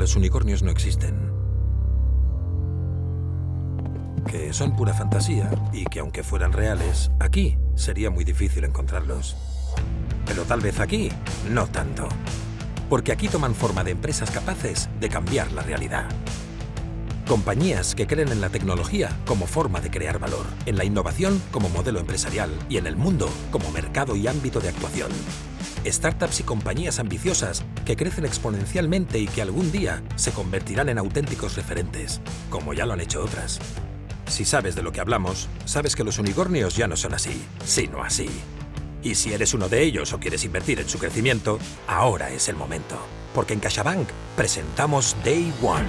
los unicornios no existen. Que son pura fantasía y que aunque fueran reales, aquí sería muy difícil encontrarlos. Pero tal vez aquí, no tanto. Porque aquí toman forma de empresas capaces de cambiar la realidad. Compañías que creen en la tecnología como forma de crear valor, en la innovación como modelo empresarial y en el mundo como mercado y ámbito de actuación. Startups y compañías ambiciosas que crecen exponencialmente y que algún día se convertirán en auténticos referentes, como ya lo han hecho otras. Si sabes de lo que hablamos, sabes que los unicornios ya no son así, sino así. Y si eres uno de ellos o quieres invertir en su crecimiento, ahora es el momento. Porque en CaixaBank presentamos Day One,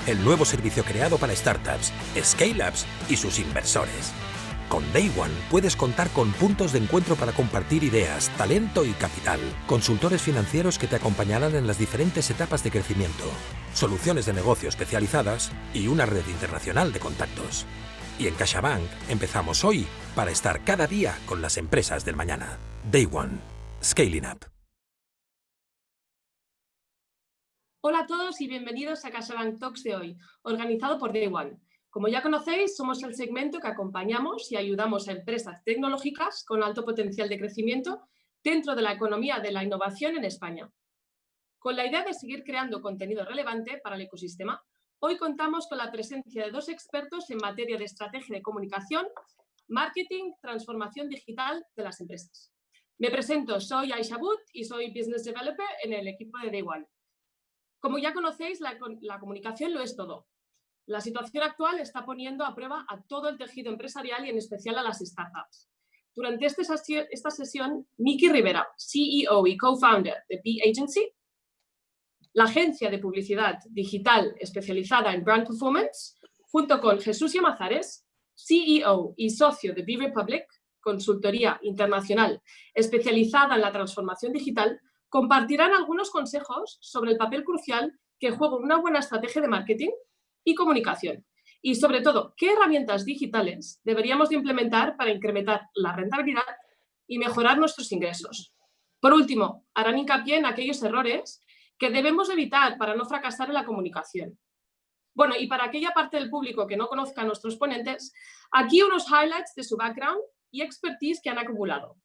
el nuevo servicio creado para startups, scale-ups y sus inversores. Con Day One puedes contar con puntos de encuentro para compartir ideas, talento y capital, consultores financieros que te acompañarán en las diferentes etapas de crecimiento, soluciones de negocio especializadas y una red internacional de contactos. Y en CaixaBank empezamos hoy para estar cada día con las empresas del mañana. Day One. Scaling Up. Hola a todos y bienvenidos a CaixaBank Talks de hoy, organizado por Day One. Como ya conocéis, somos el segmento que acompañamos y ayudamos a empresas tecnológicas con alto potencial de crecimiento dentro de la economía de la innovación en España. Con la idea de seguir creando contenido relevante para el ecosistema, hoy contamos con la presencia de dos expertos en materia de estrategia de comunicación, marketing, transformación digital de las empresas. Me presento, soy Aisha But y soy Business Developer en el equipo de Day One. Como ya conocéis, la comunicación lo es todo. La situación actual está poniendo a prueba a todo el tejido empresarial y en especial a las startups. Durante esta sesión, Miki Rivera, CEO y co-founder de B Agency, la agencia de publicidad digital especializada en brand performance, junto con Jesús Llamazares, CEO y socio de B Republic, consultoría internacional especializada en la transformación digital, compartirán algunos consejos sobre el papel crucial que juega una buena estrategia de marketing y comunicación. Y sobre todo, qué herramientas digitales deberíamos de implementar para incrementar la rentabilidad y mejorar nuestros ingresos. Por último, harán hincapié en aquellos errores que debemos evitar para no fracasar en la comunicación. Bueno, y para aquella parte del público que no conozca a nuestros ponentes, aquí unos highlights de su background y expertise que han acumulado.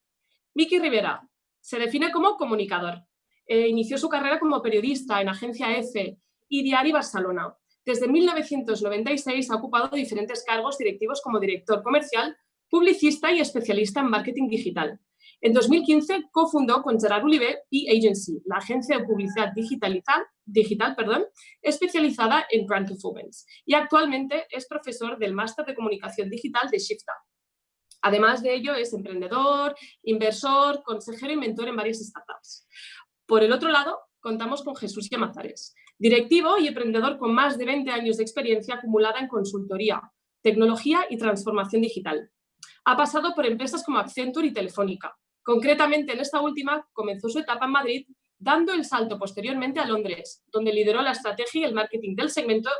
Miki Rivera se define como comunicador. Inició su carrera como periodista en Agencia EFE y Diari Barcelona. Desde 1996 ha ocupado diferentes cargos directivos como director comercial, publicista y especialista en marketing digital. En 2015 cofundó con Gerard Oliver B Agency, la agencia de publicidad digital, especializada en brand performance, y actualmente es profesor del máster de comunicación digital de Shifta. Además de ello, es emprendedor, inversor, consejero y mentor en varias startups. Por el otro lado, contamos con Jesús Llamazares, directivo y emprendedor con más de 20 años de experiencia acumulada en consultoría, tecnología y transformación digital. Ha pasado por empresas como Accenture y Telefónica. Concretamente, en esta última, comenzó su etapa en Madrid, dando el salto posteriormente a Londres, donde lideró la estrategia y el marketing del segmento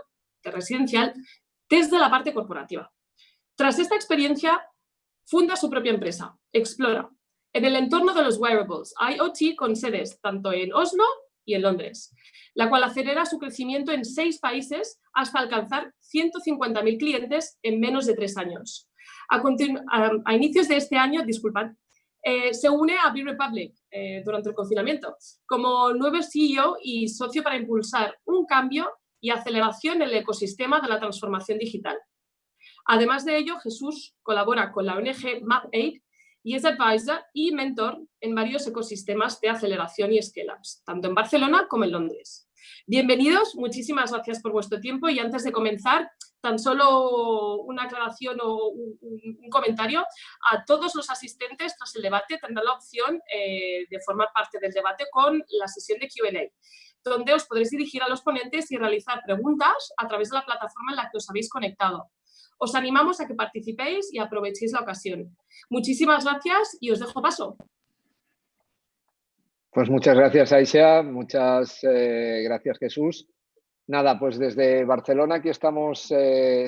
de residencial desde la parte corporativa. Tras esta experiencia, funda su propia empresa, Explora, en el entorno de los wearables, IoT, con sedes tanto en Oslo y en Londres, la cual acelera su crecimiento en 6 países hasta alcanzar 150.000 clientes en menos de 3 años. A inicios de este año, se une a B Republic durante el confinamiento como nuevo CEO y socio para impulsar un cambio y aceleración en el ecosistema de la transformación digital. Además de ello, Jesús colabora con la ONG MapAid y es advisor y mentor en varios ecosistemas de aceleración y scale-ups, tanto en Barcelona como en Londres. Bienvenidos, muchísimas gracias por vuestro tiempo y antes de comenzar, tan solo una aclaración o un comentario. A todos los asistentes tras el debate tendrán la opción de formar parte del debate con la sesión de Q&A, donde os podréis dirigir a los ponentes y realizar preguntas a través de la plataforma en la que os habéis conectado. Os animamos a que participéis y aprovechéis la ocasión. Muchísimas gracias y os dejo paso. Pues muchas gracias, Aisha. Muchas gracias, Jesús. Nada, pues desde Barcelona aquí estamos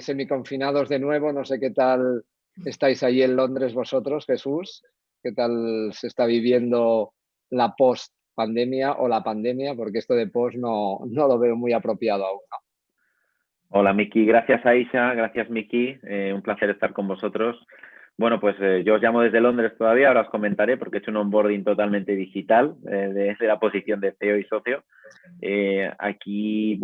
semiconfinados de nuevo. No sé qué tal estáis ahí en Londres vosotros, Jesús. ¿Qué tal se está viviendo la post post-pandemia o la pandemia, porque esto de post no lo veo muy apropiado aún, ¿no? Hola Miki, gracias Aisha, gracias Miki, un placer estar con vosotros. Bueno, pues yo os llamo desde Londres todavía, ahora os comentaré porque he hecho un onboarding totalmente digital desde la posición de CEO y socio. Aquí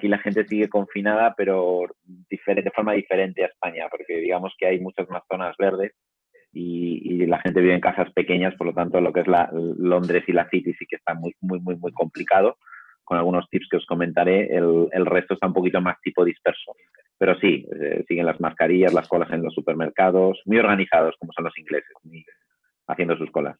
la gente sigue confinada, pero de forma diferente a España, porque digamos que hay muchas más zonas verdes y la gente vive en casas pequeñas, por lo tanto lo que es Londres y la City sí que está muy complicado. Con algunos tips que os comentaré, el resto está un poquito más tipo disperso. Pero sí, siguen las mascarillas, las colas en los supermercados, muy organizados como son los ingleses, haciendo sus colas.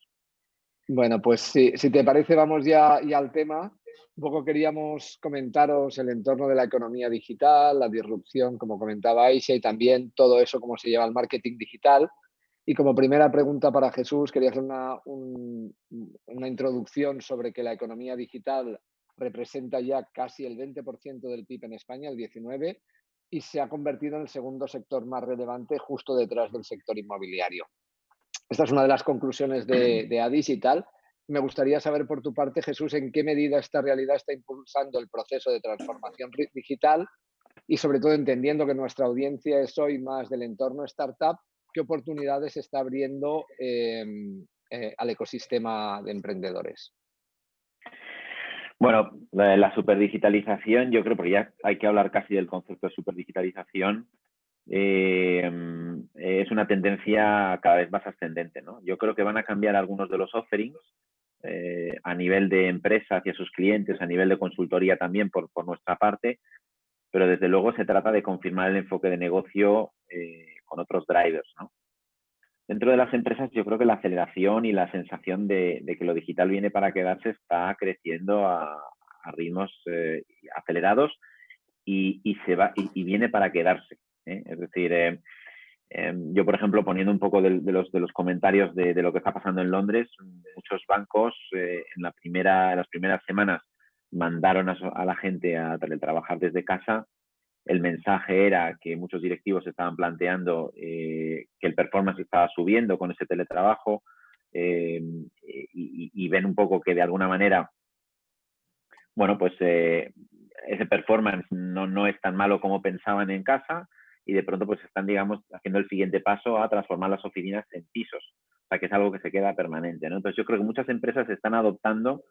Bueno, pues si te parece vamos ya al tema. Un poco queríamos comentaros el entorno de la economía digital, la disrupción, como comentaba Aisha, y también todo eso, cómo se lleva el marketing digital. Y como primera pregunta para Jesús, quería hacer una introducción sobre que la economía digital representa ya casi el 20% del PIB en España, el 19%, y se ha convertido en el segundo sector más relevante justo detrás del sector inmobiliario. Esta es una de las conclusiones de Adis y tal. Me gustaría saber por tu parte, Jesús, en qué medida esta realidad está impulsando el proceso de transformación digital y sobre todo entendiendo que nuestra audiencia es hoy más del entorno startup, qué oportunidades está abriendo al ecosistema de emprendedores. Bueno, la superdigitalización, yo creo, porque ya hay que hablar casi del concepto de superdigitalización, es una tendencia cada vez más ascendente, ¿no? Yo creo que van a cambiar algunos de los offerings a nivel de empresa hacia sus clientes, a nivel de consultoría también por nuestra parte, pero desde luego se trata de confirmar el enfoque de negocio con otros drivers, ¿no? Dentro de las empresas yo creo que la aceleración y la sensación de que lo digital viene para quedarse está creciendo a ritmos acelerados y viene para quedarse. Es decir, yo, por ejemplo, poniendo un poco de los comentarios de lo que está pasando en Londres, muchos bancos en las primeras semanas mandaron a la gente a teletrabajar desde casa. El mensaje era que muchos directivos estaban planteando que el performance estaba subiendo con ese teletrabajo y ven un poco que de alguna manera, bueno, pues ese performance no es tan malo como pensaban en casa y de pronto pues están, digamos, haciendo el siguiente paso a transformar las oficinas en pisos. O sea, que es algo que se queda permanente, ¿no? Entonces yo creo que muchas empresas están adoptando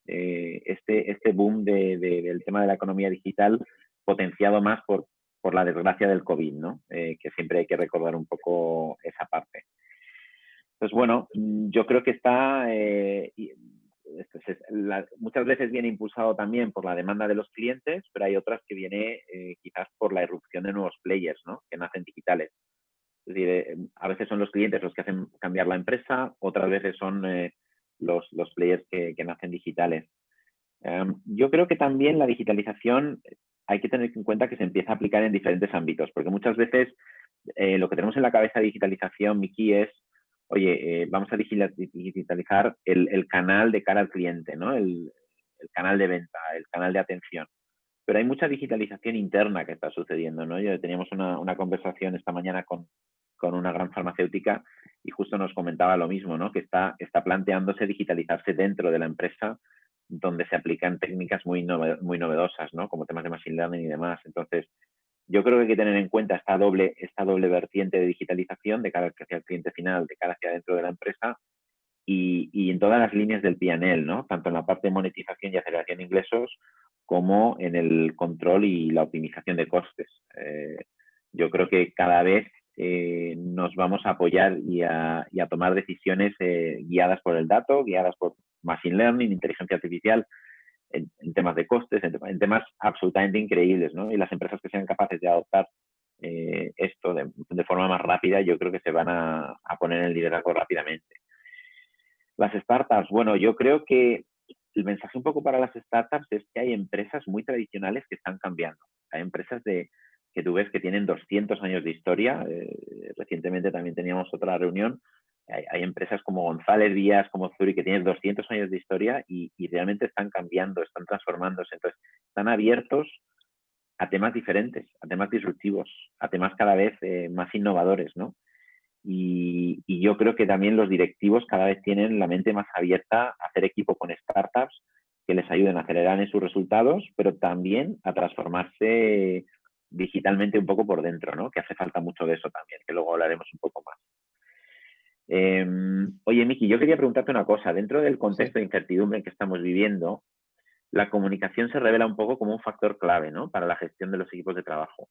este boom del tema de la economía digital potenciado más por la desgracia del COVID, ¿no? Que siempre hay que recordar un poco esa parte. Entonces, bueno, yo creo que muchas veces viene impulsado también por la demanda de los clientes, pero hay otras que viene quizás por la irrupción de nuevos players, ¿no? Que nacen digitales. Es decir, a veces son los clientes los que hacen cambiar la empresa, otras veces son los players que nacen digitales. Yo creo que también la digitalización hay que tener en cuenta que se empieza a aplicar en diferentes ámbitos, porque muchas veces lo que tenemos en la cabeza de digitalización, Miki, es, oye, vamos a digitalizar el canal de cara al cliente, ¿no? El canal de venta, el canal de atención. Pero hay mucha digitalización interna que está sucediendo, ¿no? Teníamos una conversación esta mañana con una gran farmacéutica y justo nos comentaba lo mismo, ¿no? Que está planteándose digitalizarse dentro de la empresa, donde se aplican técnicas muy novedosas, ¿no? Como temas de machine learning y demás. Entonces, yo creo que hay que tener en cuenta esta doble vertiente de digitalización de cara hacia el cliente final, de cara hacia dentro de la empresa y en todas las líneas del P&L, ¿no? Tanto en la parte de monetización y aceleración de ingresos como en el control y la optimización de costes. Yo creo que cada vez nos vamos a apoyar y a tomar decisiones guiadas por el dato, guiadas por machine learning, inteligencia artificial, en temas de costes, en temas absolutamente increíbles, ¿no? Y las empresas que sean capaces de adoptar esto de forma más rápida, yo creo que se van a poner en el liderazgo rápidamente. Las startups, bueno, yo creo que el mensaje un poco para las startups es que hay empresas muy tradicionales que están cambiando. Hay empresas que tú ves que tienen 200 años de historia. Recientemente también teníamos otra reunión. Hay empresas como González Díaz, como Zuri, que tienen 200 años de historia y realmente están cambiando, están transformándose. Entonces, están abiertos a temas diferentes, a temas disruptivos, a temas cada vez más innovadores, ¿no? Y yo creo que también los directivos cada vez tienen la mente más abierta a hacer equipo con startups que les ayuden a acelerar en sus resultados, pero también a transformarse digitalmente un poco por dentro, ¿no? Que hace falta mucho de eso también, que luego hablaremos un poco más. Oye, Miki, yo quería preguntarte una cosa. Dentro del contexto de incertidumbre que estamos viviendo, la comunicación se revela un poco como un factor clave, ¿no? Para la gestión de los equipos de trabajo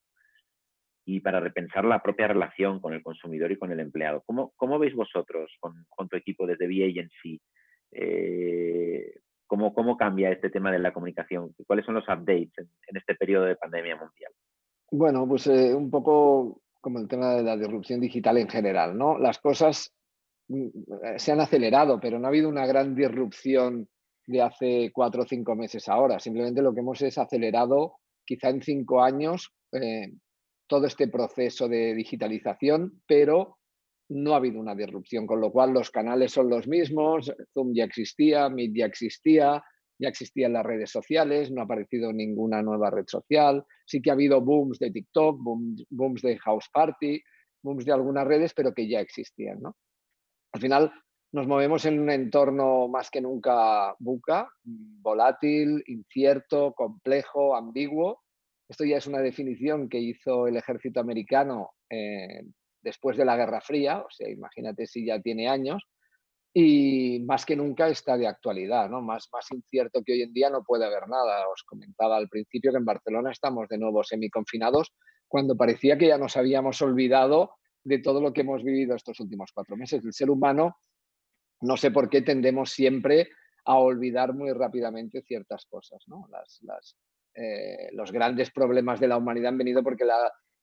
y para repensar la propia relación con el consumidor y con el empleado. ¿Cómo veis vosotros con tu equipo desde B-Agency? ¿Cómo cambia este tema de la comunicación? ¿Cuáles son los updates en este periodo de pandemia mundial? Bueno, pues un poco como el tema de la disrupción digital en general, ¿no? Las cosas se han acelerado, pero no ha habido una gran disrupción de hace 4 o 5 meses ahora. Simplemente lo que hemos es acelerado, quizá en 5 años, todo este proceso de digitalización, pero no ha habido una disrupción, con lo cual los canales son los mismos, Zoom ya existía, Meet ya existían las redes sociales, no ha aparecido ninguna nueva red social, sí que ha habido booms de TikTok, booms de House Party, booms de algunas redes, pero que ya existían, ¿no? Al final nos movemos en un entorno más que nunca VUCA, volátil, incierto, complejo, ambiguo. Esto ya es una definición que hizo el ejército americano después de la Guerra Fría, o sea, imagínate si ya tiene años, y más que nunca está de actualidad, ¿no? Más incierto que hoy en día no puede haber nada. Os comentaba al principio que en Barcelona estamos de nuevo semiconfinados cuando parecía que ya nos habíamos olvidado de todo lo que hemos vivido estos últimos 4 meses. El ser humano, no sé por qué tendemos siempre a olvidar muy rápidamente ciertas cosas, ¿no? Los grandes problemas de la humanidad han venido porque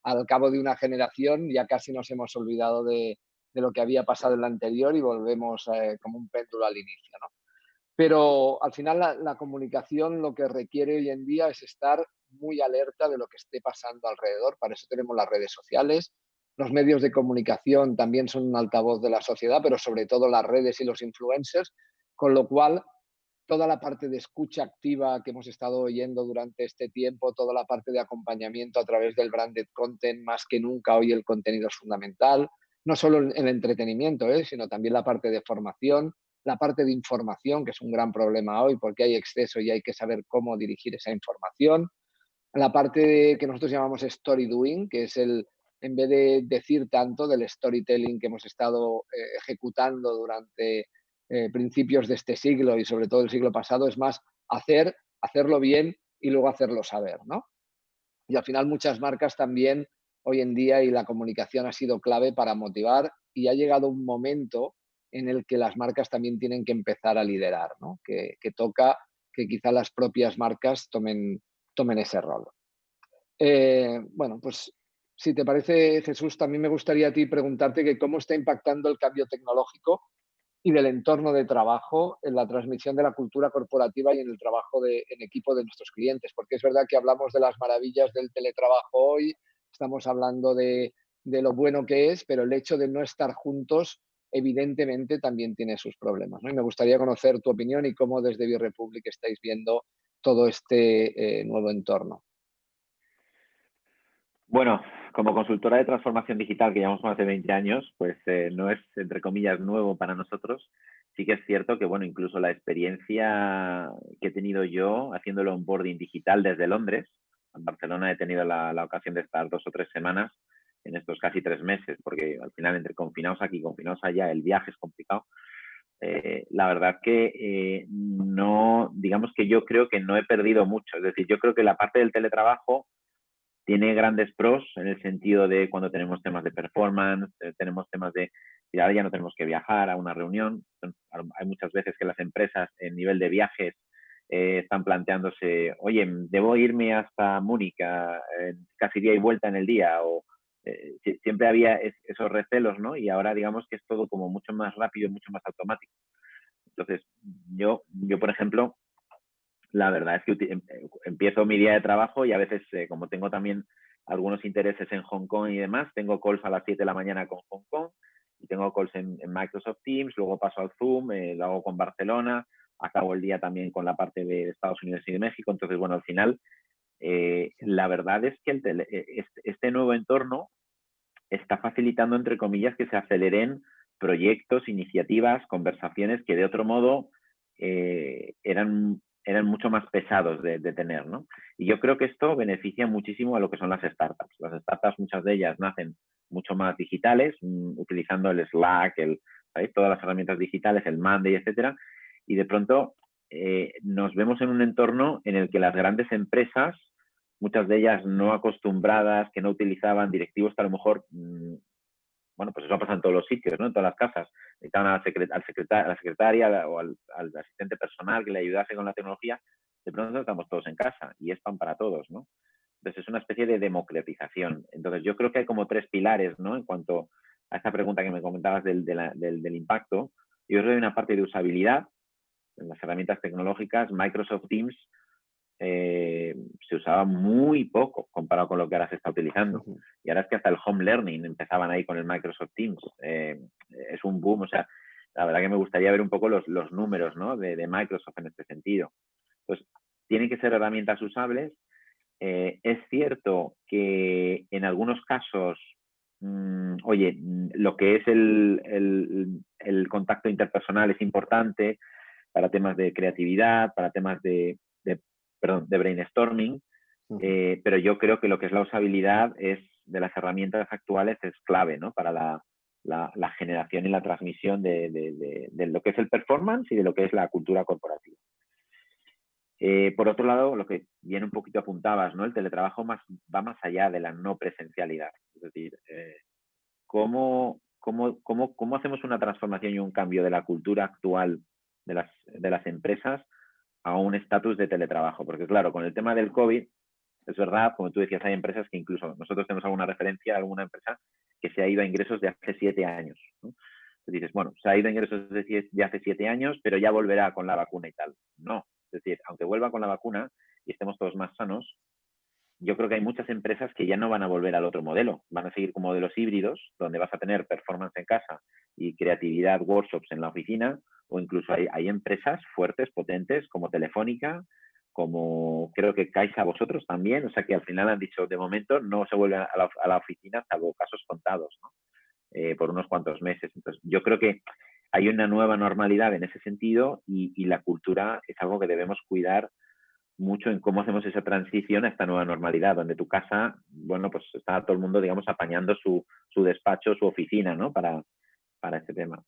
al cabo de una generación ya casi nos hemos olvidado de lo que había pasado en la anterior y volvemos como un péndulo al inicio, ¿no? Pero al final la comunicación lo que requiere hoy en día es estar muy alerta de lo que esté pasando alrededor. Para eso tenemos las redes sociales. Los medios de comunicación también son un altavoz de la sociedad, pero sobre todo las redes y los influencers, con lo cual toda la parte de escucha activa que hemos estado oyendo durante este tiempo, toda la parte de acompañamiento a través del branded content, más que nunca hoy el contenido es fundamental, no solo el entretenimiento, sino también la parte de formación, la parte de información, que es un gran problema hoy porque hay exceso y hay que saber cómo dirigir esa información, la parte que nosotros llamamos story doing, que es en vez de decir tanto del storytelling que hemos estado ejecutando durante principios de este siglo y sobre todo el siglo pasado, es más hacerlo bien y luego hacerlo saber, ¿no? Y al final muchas marcas también hoy en día y la comunicación ha sido clave para motivar y ha llegado un momento en el que las marcas también tienen que empezar a liderar, ¿no? Que toca que quizá las propias marcas tomen ese rol. Bueno, pues si te parece, Jesús, también me gustaría a ti preguntarte que cómo está impactando el cambio tecnológico y del entorno de trabajo en la transmisión de la cultura corporativa y en el trabajo en equipo de nuestros clientes. Porque es verdad que hablamos de las maravillas del teletrabajo hoy, estamos hablando de lo bueno que es, pero el hecho de no estar juntos evidentemente también tiene sus problemas, ¿no? Y me gustaría conocer tu opinión y cómo desde Birepublic estáis viendo todo este nuevo entorno. Bueno, como consultora de transformación digital que llevamos más de 20 años, pues no es, entre comillas, nuevo para nosotros. Sí que es cierto que, bueno, incluso la experiencia que he tenido yo haciendo el onboarding digital desde Londres, en Barcelona he tenido la ocasión de estar 2 o 3 semanas en estos casi 3 meses, porque al final entre confinados aquí y confinados allá, el viaje es complicado. La verdad que no, digamos que yo creo que no he perdido mucho. Es decir, yo creo que la parte del teletrabajo tiene grandes pros en el sentido de cuando tenemos temas de performance, tenemos temas de, ahora ya no tenemos que viajar a una reunión. Hay muchas veces que las empresas en nivel de viajes están planteándose, oye, debo irme hasta Múnich casi día y vuelta en el día, o siempre había esos recelos, ¿no? Y ahora digamos que es todo como mucho más rápido, mucho más automático. Entonces, yo por ejemplo, la verdad es que empiezo mi día de trabajo y a veces, como tengo también algunos intereses en Hong Kong y demás, tengo calls a las 7 de la mañana con Hong Kong y tengo calls en Microsoft Teams, luego paso al Zoom, lo hago con Barcelona, acabo el día también con la parte de Estados Unidos y de México. Entonces, bueno, al final, la verdad es que este nuevo entorno está facilitando, entre comillas, que se aceleren proyectos, iniciativas, conversaciones que de otro modo eran mucho más pesados de tener, ¿no? Y yo creo que esto beneficia muchísimo a lo que son las startups. Las startups, muchas de ellas nacen mucho más digitales, utilizando el Slack, ¿sabéis? Todas las herramientas digitales, el Monday, etcétera, y de pronto nos vemos en un entorno en el que las grandes empresas, muchas de ellas no acostumbradas, que no utilizaban directivos que a lo mejor, bueno, pues eso pasa en todos los sitios, ¿no? En todas las casas. Necesitaban a la secretaria o al asistente personal que le ayudase con la tecnología. De pronto estamos todos en casa y es pan para todos, ¿no? Entonces es una especie de democratización. Entonces yo creo que hay como 3 pilares, ¿no? En cuanto a esta pregunta que me comentabas del impacto. Yo creo que hay una parte de usabilidad en las herramientas tecnológicas. Microsoft Teams se usaba muy poco comparado con lo que ahora se está utilizando. Y ahora es que hasta el home learning empezaban ahí con el Microsoft Teams. Es un boom. O sea, la verdad que me gustaría ver un poco los números, ¿no? de Microsoft en este sentido. Pues tienen que ser herramientas usables. Es cierto que en algunos casos, oye, lo que es el contacto interpersonal es importante para temas de creatividad, para temas de brainstorming, pero yo creo que lo que es la usabilidad de las herramientas actuales es clave, ¿no? Para la generación y la transmisión de lo que es el performance y de lo que es la cultura corporativa. Por otro lado, lo que bien un poquito apuntabas, ¿no? El teletrabajo va más allá de la no presencialidad. Es decir, ¿cómo hacemos una transformación y un cambio de la cultura actual de las empresas a un estatus de teletrabajo? Porque claro, con el tema del COVID, es verdad, como tú decías, hay empresas que incluso nosotros tenemos alguna referencia a alguna empresa que se ha ido a ingresos de hace 7 años, ¿no? Entonces dices, bueno, se ha ido a ingresos de hace 7 años, pero ya volverá con la vacuna y tal. No, es decir, aunque vuelva con la vacuna y estemos todos más sanos, yo creo que hay muchas empresas que ya no van a volver al otro modelo. Van a seguir con modelos híbridos, donde vas a tener performance en casa y creatividad, workshops en la oficina, o incluso hay empresas fuertes, potentes, como Telefónica, como creo que Caixa, vosotros también. O sea, que al final han dicho, de momento no se vuelve a la oficina, salvo casos contados, ¿no? Por unos cuantos meses. Entonces, yo creo que hay una nueva normalidad en ese sentido y la cultura es algo que debemos cuidar mucho en cómo hacemos esa transición a esta nueva normalidad, donde tu casa, bueno, pues está todo el mundo, digamos, apañando su despacho, su oficina, ¿no? Para este tema.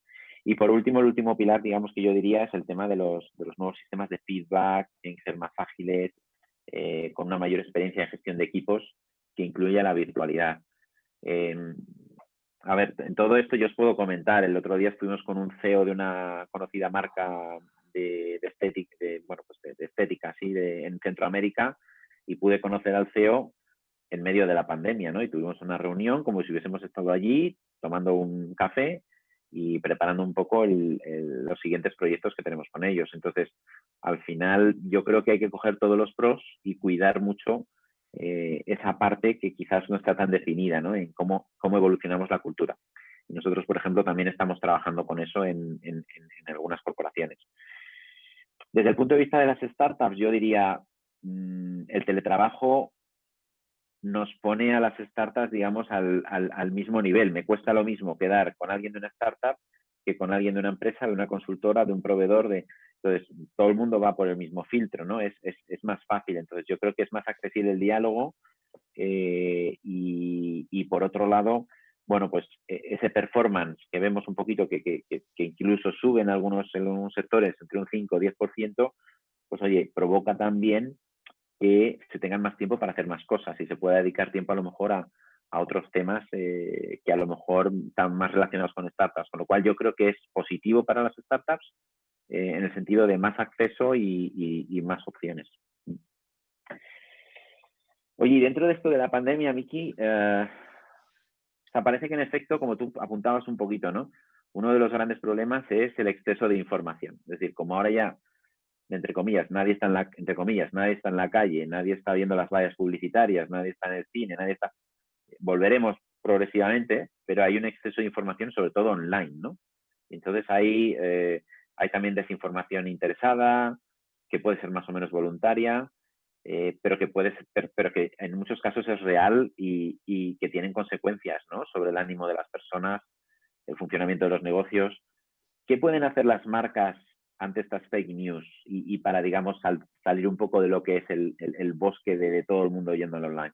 Y por último, el último pilar, digamos, que yo diría es el tema de los nuevos sistemas de feedback, que tienen que ser más ágiles, con una mayor experiencia de gestión de equipos, que incluya la virtualidad. A ver, en todo esto yo os puedo comentar. El otro día estuvimos con un CEO de una conocida marca de estética, ¿sí? En Centroamérica, y pude conocer al CEO en medio de la pandemia, ¿no? Y tuvimos una reunión como si hubiésemos estado allí tomando un café y preparando un poco los siguientes proyectos que tenemos con ellos. Entonces, al final, yo creo que hay que coger todos los pros y cuidar mucho esa parte que quizás no está tan definida, ¿no? En cómo evolucionamos la cultura. Y nosotros, por ejemplo, también estamos trabajando con eso en algunas corporaciones. Desde el punto de vista de las startups, yo diría, el teletrabajo nos pone a las startups, digamos, al mismo nivel. Me cuesta lo mismo quedar con alguien de una startup que con alguien de una empresa, de una consultora, de un proveedor. Entonces, todo el mundo va por el mismo filtro, ¿no? Es más fácil. Entonces, yo creo que es más accesible el diálogo y por otro lado, bueno, pues ese performance que vemos un poquito que incluso sube en algunos sectores entre un 5 o 10%, pues oye, provoca también que se tengan más tiempo para hacer más cosas y se pueda dedicar tiempo a lo mejor a otros temas que a lo mejor están más relacionados con startups, con lo cual yo creo que es positivo para las startups en el sentido de más acceso y más opciones. Oye, y dentro de esto de la pandemia, Miki, parece que en efecto, como tú apuntabas un poquito, ¿no? Uno de los grandes problemas es el exceso de información. Es decir, como ahora ya, entre comillas, nadie está en la calle, nadie está viendo las vallas publicitarias, nadie está en el cine, volveremos progresivamente, pero hay un exceso de información, sobre todo online, ¿no? Entonces hay también desinformación interesada, que puede ser más o menos voluntaria. pero que pero que en muchos casos es real y que tienen consecuencias, ¿no?, sobre el ánimo de las personas, el funcionamiento de los negocios. ¿Qué pueden hacer las marcas ante estas fake news y para, digamos, salir un poco de lo que es el bosque de todo el mundo yendo al online?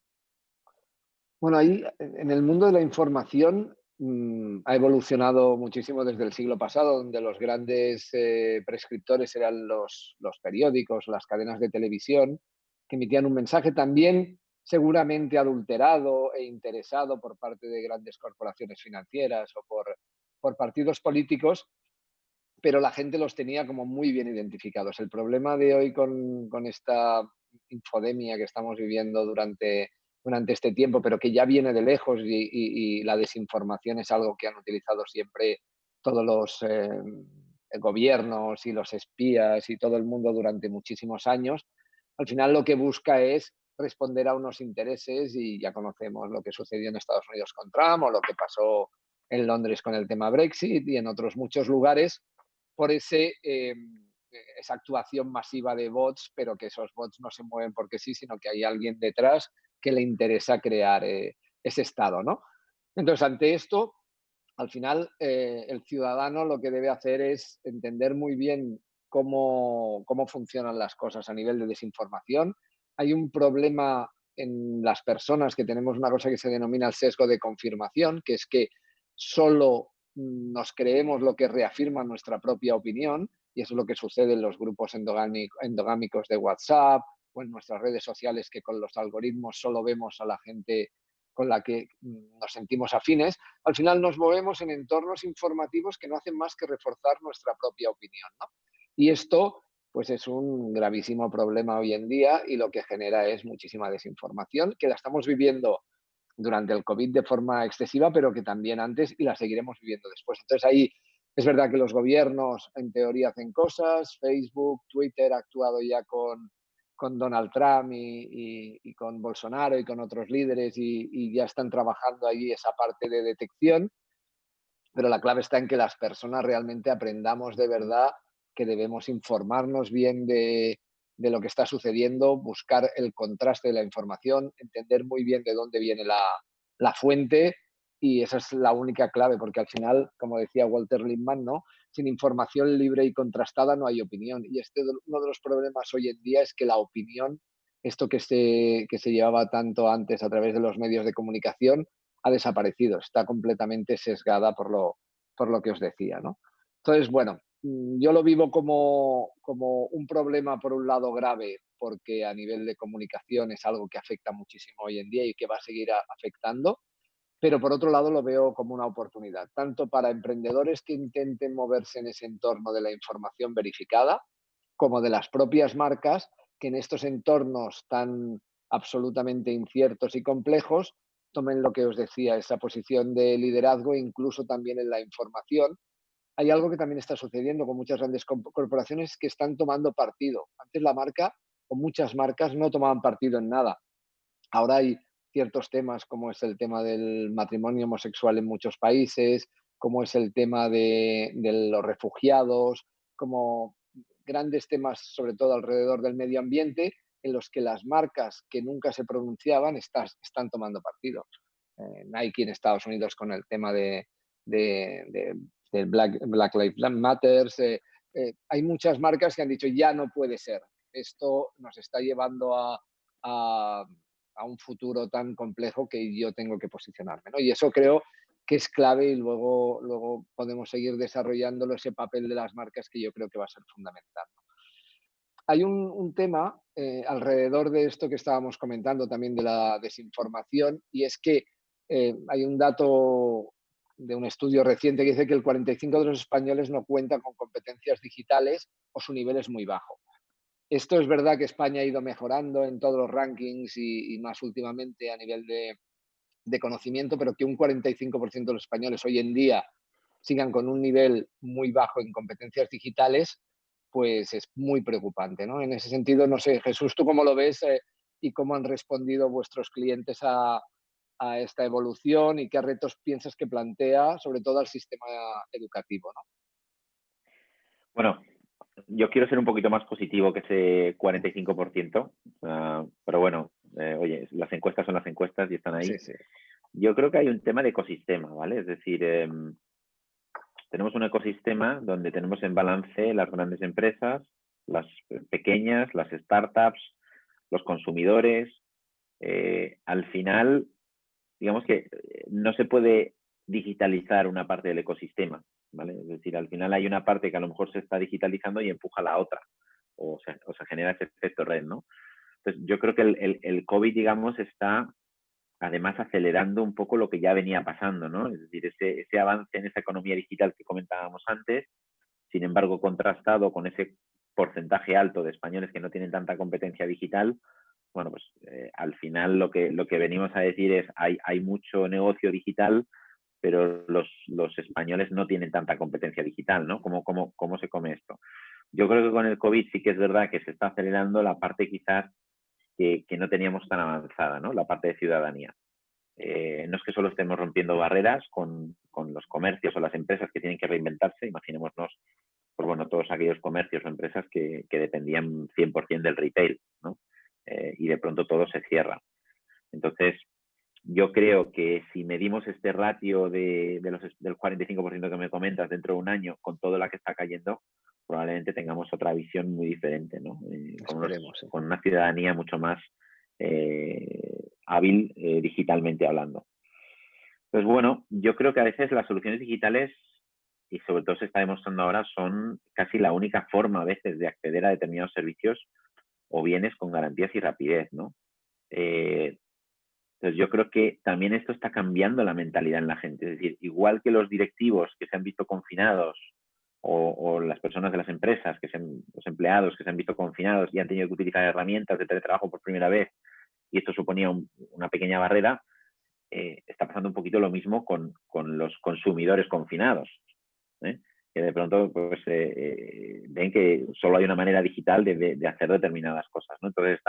Bueno, ahí en el mundo de la información ha evolucionado muchísimo desde el siglo pasado, donde los grandes prescriptores eran los periódicos, las cadenas de televisión, que emitían un mensaje también seguramente adulterado e interesado por parte de grandes corporaciones financieras o por partidos políticos, pero la gente los tenía como muy bien identificados. El problema de hoy con esta infodemia que estamos viviendo durante este tiempo, pero que ya viene de lejos y la desinformación es algo que han utilizado siempre todos los gobiernos y los espías y todo el mundo durante muchísimos años, al final lo que busca es responder a unos intereses y ya conocemos lo que sucedió en Estados Unidos con Trump o lo que pasó en Londres con el tema Brexit y en otros muchos lugares por esa actuación masiva de bots, pero que esos bots no se mueven porque sí, sino que hay alguien detrás que le interesa crear ese estado, ¿no? Entonces, ante esto, al final, el ciudadano lo que debe hacer es entender muy bien cómo funcionan las cosas a nivel de desinformación. Hay un problema en las personas que tenemos una cosa que se denomina el sesgo de confirmación, que es que solo nos creemos lo que reafirma nuestra propia opinión, y eso es lo que sucede en los grupos endogámicos de WhatsApp o en nuestras redes sociales, que con los algoritmos solo vemos a la gente con la que nos sentimos afines. Al final nos movemos en entornos informativos que no hacen más que reforzar nuestra propia opinión, ¿no? Y esto, pues, es un gravísimo problema hoy en día y lo que genera es muchísima desinformación, que la estamos viviendo durante el COVID de forma excesiva, pero que también antes y la seguiremos viviendo después. Entonces ahí es verdad que los gobiernos en teoría hacen cosas, Facebook, Twitter ha actuado ya con Donald Trump y con Bolsonaro y con otros líderes y ya están trabajando ahí esa parte de detección, pero la clave está en que las personas realmente aprendamos de verdad que debemos informarnos bien de lo que está sucediendo, buscar el contraste de la información, entender muy bien de dónde viene la fuente y esa es la única clave, porque al final, como decía Walter Lippmann, ¿no?, sin información libre y contrastada no hay opinión. Y uno de los problemas hoy en día es que la opinión, esto que se llevaba tanto antes a través de los medios de comunicación, ha desaparecido, está completamente sesgada por lo que os decía, ¿no? Entonces, bueno, yo lo vivo como un problema, por un lado, grave, porque a nivel de comunicación es algo que afecta muchísimo hoy en día y que va a seguir afectando, pero por otro lado lo veo como una oportunidad, tanto para emprendedores que intenten moverse en ese entorno de la información verificada, como de las propias marcas que en estos entornos tan absolutamente inciertos y complejos tomen lo que os decía, esa posición de liderazgo, incluso también en la información. Hay algo que también está sucediendo con muchas grandes corporaciones que están tomando partido. Antes la marca o muchas marcas no tomaban partido en nada. Ahora hay ciertos temas como es el tema del matrimonio homosexual en muchos países, como es el tema de los refugiados, como grandes temas sobre todo alrededor del medio ambiente en los que las marcas que nunca se pronunciaban están tomando partido. Nike en Estados Unidos con el tema de Black Lives Matter. Hay muchas marcas que han dicho ya no puede ser. Esto nos está llevando a un futuro tan complejo que yo tengo que posicionarme, ¿no? Y eso creo que es clave y luego podemos seguir desarrollándolo, ese papel de las marcas que yo creo que va a ser fundamental, ¿no? Hay un tema alrededor de esto que estábamos comentando también de la desinformación y es que hay un dato de un estudio reciente que dice que el 45% de los españoles no cuenta con competencias digitales o su nivel es muy bajo. Esto es verdad que España ha ido mejorando en todos los rankings y más últimamente a nivel de conocimiento, pero que un 45% de los españoles hoy en día sigan con un nivel muy bajo en competencias digitales, pues es muy preocupante, ¿no? En ese sentido, no sé, Jesús, ¿tú cómo lo ves y cómo han respondido vuestros clientes a esta evolución y qué retos piensas que plantea, sobre todo al sistema educativo, ¿no? Bueno, yo quiero ser un poquito más positivo que ese 45%, pero bueno, oye, las encuestas son las encuestas y están ahí. Sí, sí. Yo creo que hay un tema de ecosistema, ¿vale? Es decir, tenemos un ecosistema donde tenemos en balance las grandes empresas, las pequeñas, las startups, los consumidores. Al final, digamos que no se puede digitalizar una parte del ecosistema, ¿vale? Es decir, al final hay una parte que a lo mejor se está digitalizando y empuja a la otra, o se genera ese efecto red, ¿no? Entonces, yo creo que el COVID, digamos, está además acelerando un poco lo que ya venía pasando, ¿no? Es decir, ese avance en esa economía digital que comentábamos antes, sin embargo, contrastado con ese porcentaje alto de españoles que no tienen tanta competencia digital, bueno, pues al final lo que venimos a decir es hay mucho negocio digital, pero los españoles no tienen tanta competencia digital, ¿no? ¿Cómo se come esto? Yo creo que con el COVID sí que es verdad que se está acelerando la parte quizás que no teníamos tan avanzada, ¿no? La parte de ciudadanía. No es que solo estemos rompiendo barreras con los comercios o las empresas que tienen que reinventarse, imaginémonos, pues bueno, todos aquellos comercios o empresas que dependían 100% del retail, ¿no? Y de pronto todo se cierra. Entonces, yo creo que si medimos este ratio del 45% que me comentas dentro de un año con todo lo que está cayendo, probablemente tengamos otra visión muy diferente, ¿no? Con una ciudadanía mucho más hábil digitalmente hablando. Pues bueno, yo creo que a veces las soluciones digitales, y sobre todo se está demostrando ahora, son casi la única forma a veces de acceder a determinados servicios o bienes con garantías y rapidez, ¿no? Entonces yo creo que también esto está cambiando la mentalidad en la gente. Es decir, igual que los directivos que se han visto confinados o las personas de las empresas, los empleados que se han visto confinados y han tenido que utilizar herramientas de teletrabajo por primera vez, y esto suponía una pequeña barrera, está pasando un poquito lo mismo con los consumidores confinados, ¿eh? Que de pronto pues, ven que solo hay una manera digital de hacer determinadas cosas, ¿no? Entonces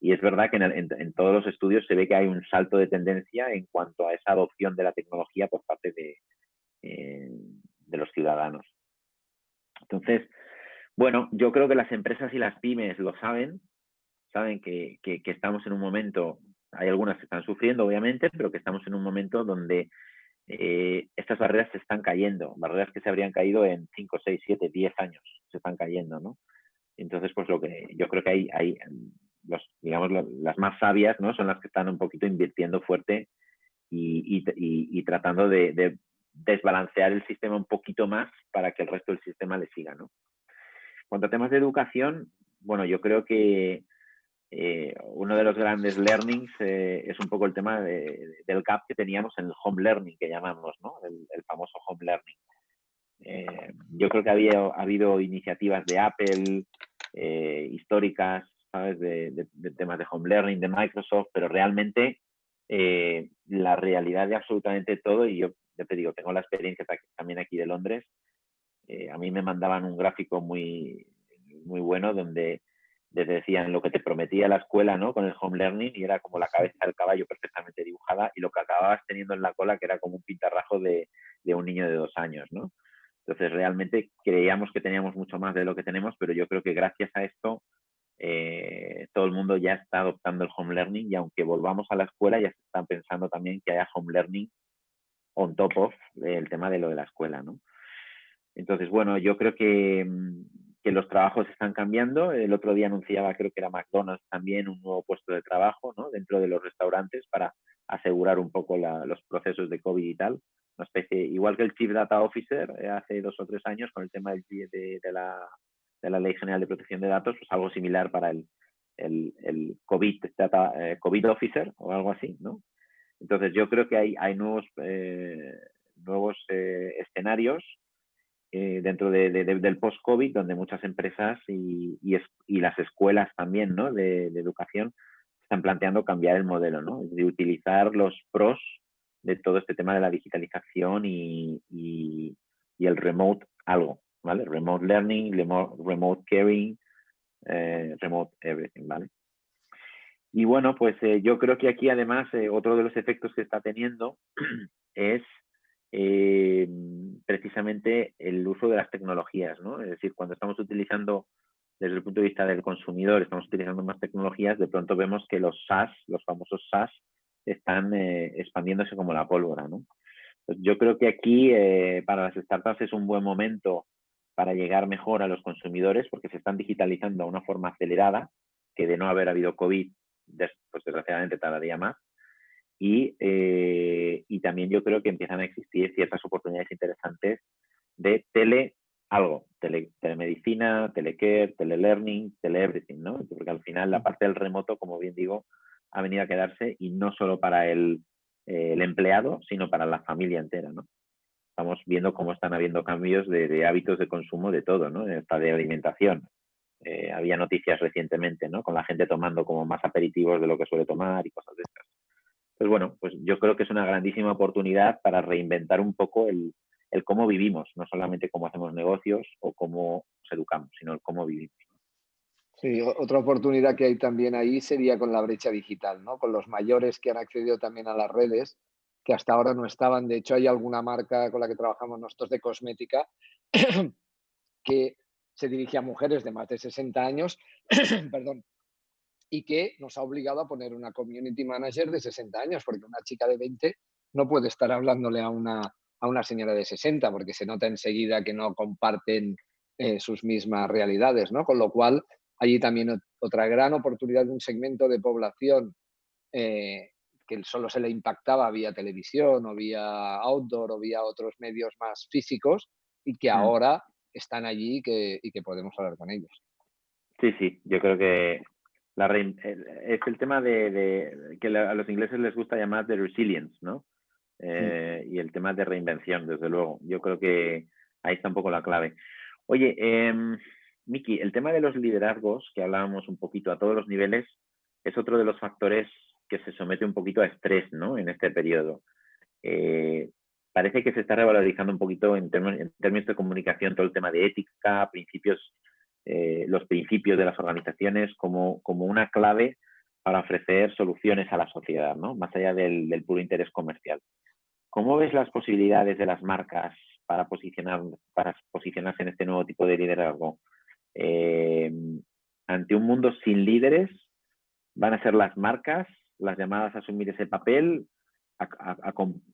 y es verdad que en todos los estudios se ve que hay un salto de tendencia en cuanto a esa adopción de la tecnología por parte de los ciudadanos. Entonces, bueno, yo creo que las empresas y las pymes lo saben que estamos en un momento, hay algunas que están sufriendo obviamente, pero que estamos en un momento donde estas barreras se están cayendo, barreras que se habrían caído en 5, 6, 7, 10 años, se están cayendo, ¿no? Entonces, pues yo creo que hay digamos, las más sabias, ¿no? Son las que están un poquito invirtiendo fuerte y tratando de desbalancear el sistema un poquito más para que el resto del sistema le siga, ¿no? Cuanto a temas de educación, bueno, yo creo que uno de los grandes learnings es un poco el tema del gap que teníamos en el home learning, que llamamos, ¿no? El famoso home learning. Yo creo que ha habido iniciativas de Apple históricas, ¿sabes? De temas de home learning, de Microsoft, pero realmente la realidad de absolutamente todo, y yo te digo, tengo la experiencia también aquí de Londres, a mí me mandaban un gráfico muy, muy bueno donde les decían lo que te prometía la escuela, ¿no? Con el home learning, y era como la cabeza del caballo perfectamente dibujada, y lo que acababas teniendo en la cola, que era como un pintarrajo de un niño de 2 años, ¿no? Entonces, realmente creíamos que teníamos mucho más de lo que tenemos, pero yo creo que gracias a esto todo el mundo ya está adoptando el home learning, y aunque volvamos a la escuela, ya se están pensando también que haya home learning on top of el tema de lo de la escuela, ¿no? Entonces, bueno, yo creo que los trabajos están cambiando. El otro día anunciaba, creo que era McDonald's también, un nuevo puesto de trabajo, ¿no? Dentro de los restaurantes para asegurar un poco los procesos de COVID y tal. Una especie, igual que el Chief Data Officer hace 2 o 3 años con el tema de la Ley General de Protección de Datos, pues algo similar para el COVID Officer o algo así, ¿no? Entonces, yo creo que hay nuevos escenarios dentro del post-COVID, donde muchas empresas y las escuelas también, ¿no? de educación están planteando cambiar el modelo, ¿no? De utilizar los pros de todo este tema de la digitalización y el remote algo, ¿vale? Remote learning, remote caring, remote everything, ¿vale? Y bueno, pues yo creo que aquí además otro de los efectos que está teniendo es precisamente el uso de las tecnologías, ¿no? Es decir, cuando estamos utilizando, desde el punto de vista del consumidor, estamos utilizando más tecnologías, de pronto vemos que los SaaS, los famosos SaaS, están expandiéndose como la pólvora, ¿no? Pues yo creo que aquí para las startups es un buen momento para llegar mejor a los consumidores porque se están digitalizando a una forma acelerada, que de no haber habido COVID, pues desgraciadamente tardaría más. Y también yo creo que empiezan a existir ciertas oportunidades interesantes de telemedicina, telecare, telelearning, everything, ¿no? Porque al final la parte del remoto, como bien digo, ha venido a quedarse y no solo para el empleado, sino para la familia entera, ¿no? Estamos viendo cómo están habiendo cambios de hábitos de consumo de todo, ¿no? Hasta de alimentación. Había noticias recientemente, ¿no? Con la gente tomando como más aperitivos de lo que suele tomar y cosas de estas. Pues bueno, pues yo creo que es una grandísima oportunidad para reinventar un poco el cómo vivimos, no solamente cómo hacemos negocios o cómo nos educamos, sino el cómo vivimos. Sí, otra oportunidad que hay también ahí sería con la brecha digital, ¿no? Con los mayores que han accedido también a las redes, que hasta ahora no estaban. De hecho, hay alguna marca con la que trabajamos nosotros de cosmética que se dirige a mujeres de más de 60 años, perdón, y que nos ha obligado a poner una community manager de 60 años, porque una chica de 20 no puede estar hablándole a una señora de 60, porque se nota enseguida que no comparten sus mismas realidades, ¿no? Con lo cual, allí también otra gran oportunidad de un segmento de población que solo se le impactaba vía televisión o vía outdoor o vía otros medios más físicos y que ahora están allí y que podemos hablar con ellos. Sí, sí, yo creo que es el tema de que a los ingleses les gusta llamar de resilience, ¿no? Y el tema de reinvención, desde luego. Yo creo que ahí está un poco la clave. Oye, Miki, el tema de los liderazgos, que hablábamos un poquito a todos los niveles, es otro de los factores que se somete un poquito a estrés, ¿no? En este periodo. Parece que se está revalorizando un poquito en términos de comunicación todo el tema de ética, principios, los principios de las organizaciones como una clave para ofrecer soluciones a la sociedad, ¿no? Más allá del puro interés comercial. ¿Cómo ves las posibilidades de las marcas para posicionarse en este nuevo tipo de liderazgo? Ante un mundo sin líderes, ¿van a ser las marcas las llamadas a asumir ese papel,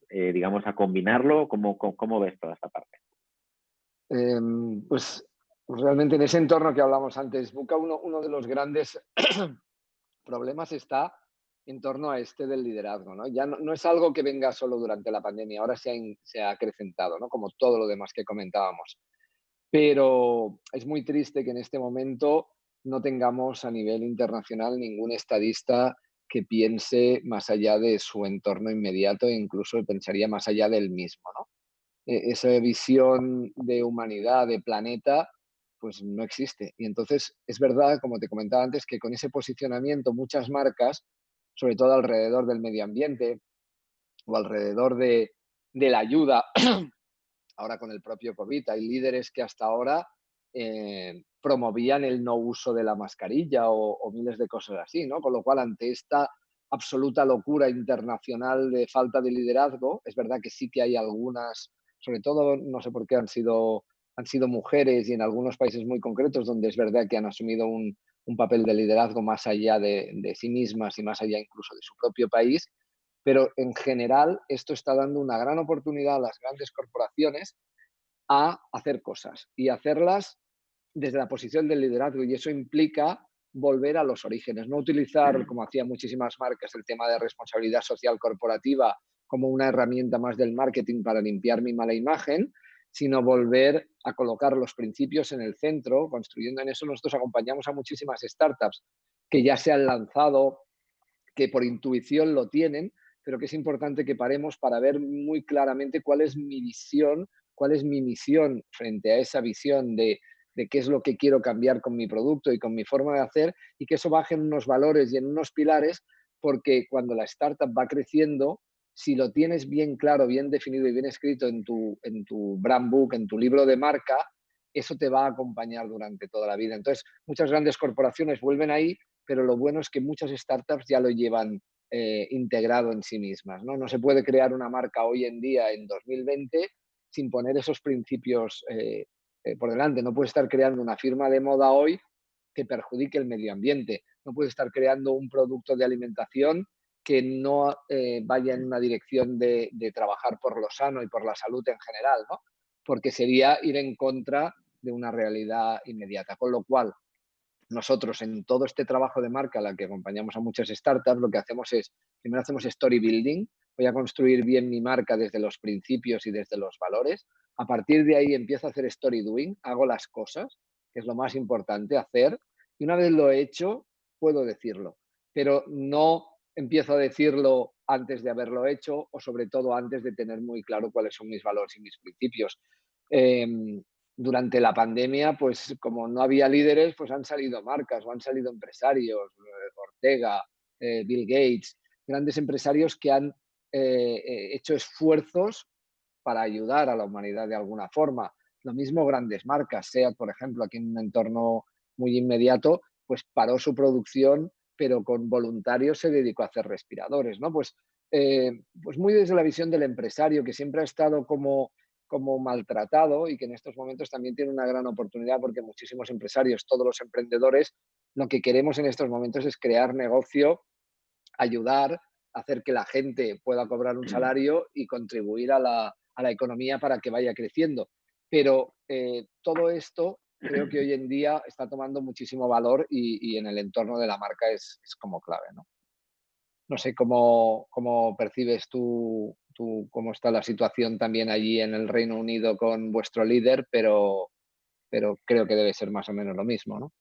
digamos, a combinarlo? ¿Cómo ves toda esta parte? Pues realmente en ese entorno que hablamos antes, Buca, uno de los grandes problemas está en torno a este del liderazgo, ¿no? Ya no es algo que venga solo durante la pandemia, ahora se ha acrecentado, ¿no? Como todo lo demás que comentábamos. Pero es muy triste que en este momento no tengamos a nivel internacional ningún estadista que piense más allá de su entorno inmediato e incluso pensaría más allá del mismo, ¿no? Esa visión de humanidad, de planeta, pues no existe. Y entonces es verdad, como te comentaba antes, que con ese posicionamiento muchas marcas, sobre todo alrededor del medio ambiente o alrededor de la ayuda, ahora con el propio COVID, hay líderes que hasta ahora promovían el no uso de la mascarilla o miles de cosas así, ¿no? Con lo cual, ante esta absoluta locura internacional de falta de liderazgo, es verdad que sí que hay algunas, sobre todo, no sé por qué han sido mujeres y en algunos países muy concretos donde es verdad que han asumido un papel de liderazgo más allá de sí mismas y más allá incluso de su propio país, pero en general esto está dando una gran oportunidad a las grandes corporaciones a hacer cosas y hacerlas desde la posición del liderazgo, y eso implica volver a los orígenes, no utilizar, como hacían muchísimas marcas, el tema de responsabilidad social corporativa como una herramienta más del marketing para limpiar mi mala imagen, sino volver a colocar los principios en el centro, construyendo en eso. Nosotros acompañamos a muchísimas startups que ya se han lanzado, que por intuición lo tienen, pero que es importante que paremos para ver muy claramente cuál es mi visión, cuál es mi misión frente a esa visión de qué es lo que quiero cambiar con mi producto y con mi forma de hacer, y que eso baje en unos valores y en unos pilares, porque cuando la startup va creciendo, si lo tienes bien claro, bien definido y bien escrito en tu brand book, en tu libro de marca, eso te va a acompañar durante toda la vida. Entonces, muchas grandes corporaciones vuelven ahí, pero lo bueno es que muchas startups ya lo llevan integrado en sí mismas, ¿no? No se puede crear una marca hoy en día, en 2020, sin poner esos principios por delante. No puedes estar creando una firma de moda hoy que perjudique el medio ambiente. No puedes estar creando un producto de alimentación que no vaya en una dirección de trabajar por lo sano y por la salud en general, ¿no? Porque sería ir en contra de una realidad inmediata. Con lo cual, nosotros en todo este trabajo de marca a la que acompañamos a muchas startups, lo que hacemos es, primero hacemos story building, voy a construir bien mi marca desde los principios y desde los valores. A partir de ahí empiezo a hacer story doing, hago las cosas, que es lo más importante, hacer. Y una vez lo he hecho, puedo decirlo. Pero no empiezo a decirlo antes de haberlo hecho o sobre todo antes de tener muy claro cuáles son mis valores y mis principios. Durante la pandemia, pues como no había líderes, pues han salido marcas o han salido empresarios, Ortega, Bill Gates, grandes empresarios que han hecho esfuerzos para ayudar a la humanidad de alguna forma. Lo mismo grandes marcas, SEAT, por ejemplo, aquí en un entorno muy inmediato, pues paró su producción, pero con voluntarios se dedicó a hacer respiradores, ¿no? Pues muy desde la visión del empresario, que siempre ha estado como maltratado y que en estos momentos también tiene una gran oportunidad porque muchísimos empresarios, todos los emprendedores, lo que queremos en estos momentos es crear negocio, ayudar, hacer que la gente pueda cobrar un salario y contribuir a la economía para que vaya creciendo. Pero todo esto creo que hoy en día está tomando muchísimo valor y en el entorno de la marca es como clave, ¿no? No sé cómo percibes tú cómo está la situación también allí en el Reino Unido con vuestro líder, pero creo que debe ser más o menos lo mismo, ¿no?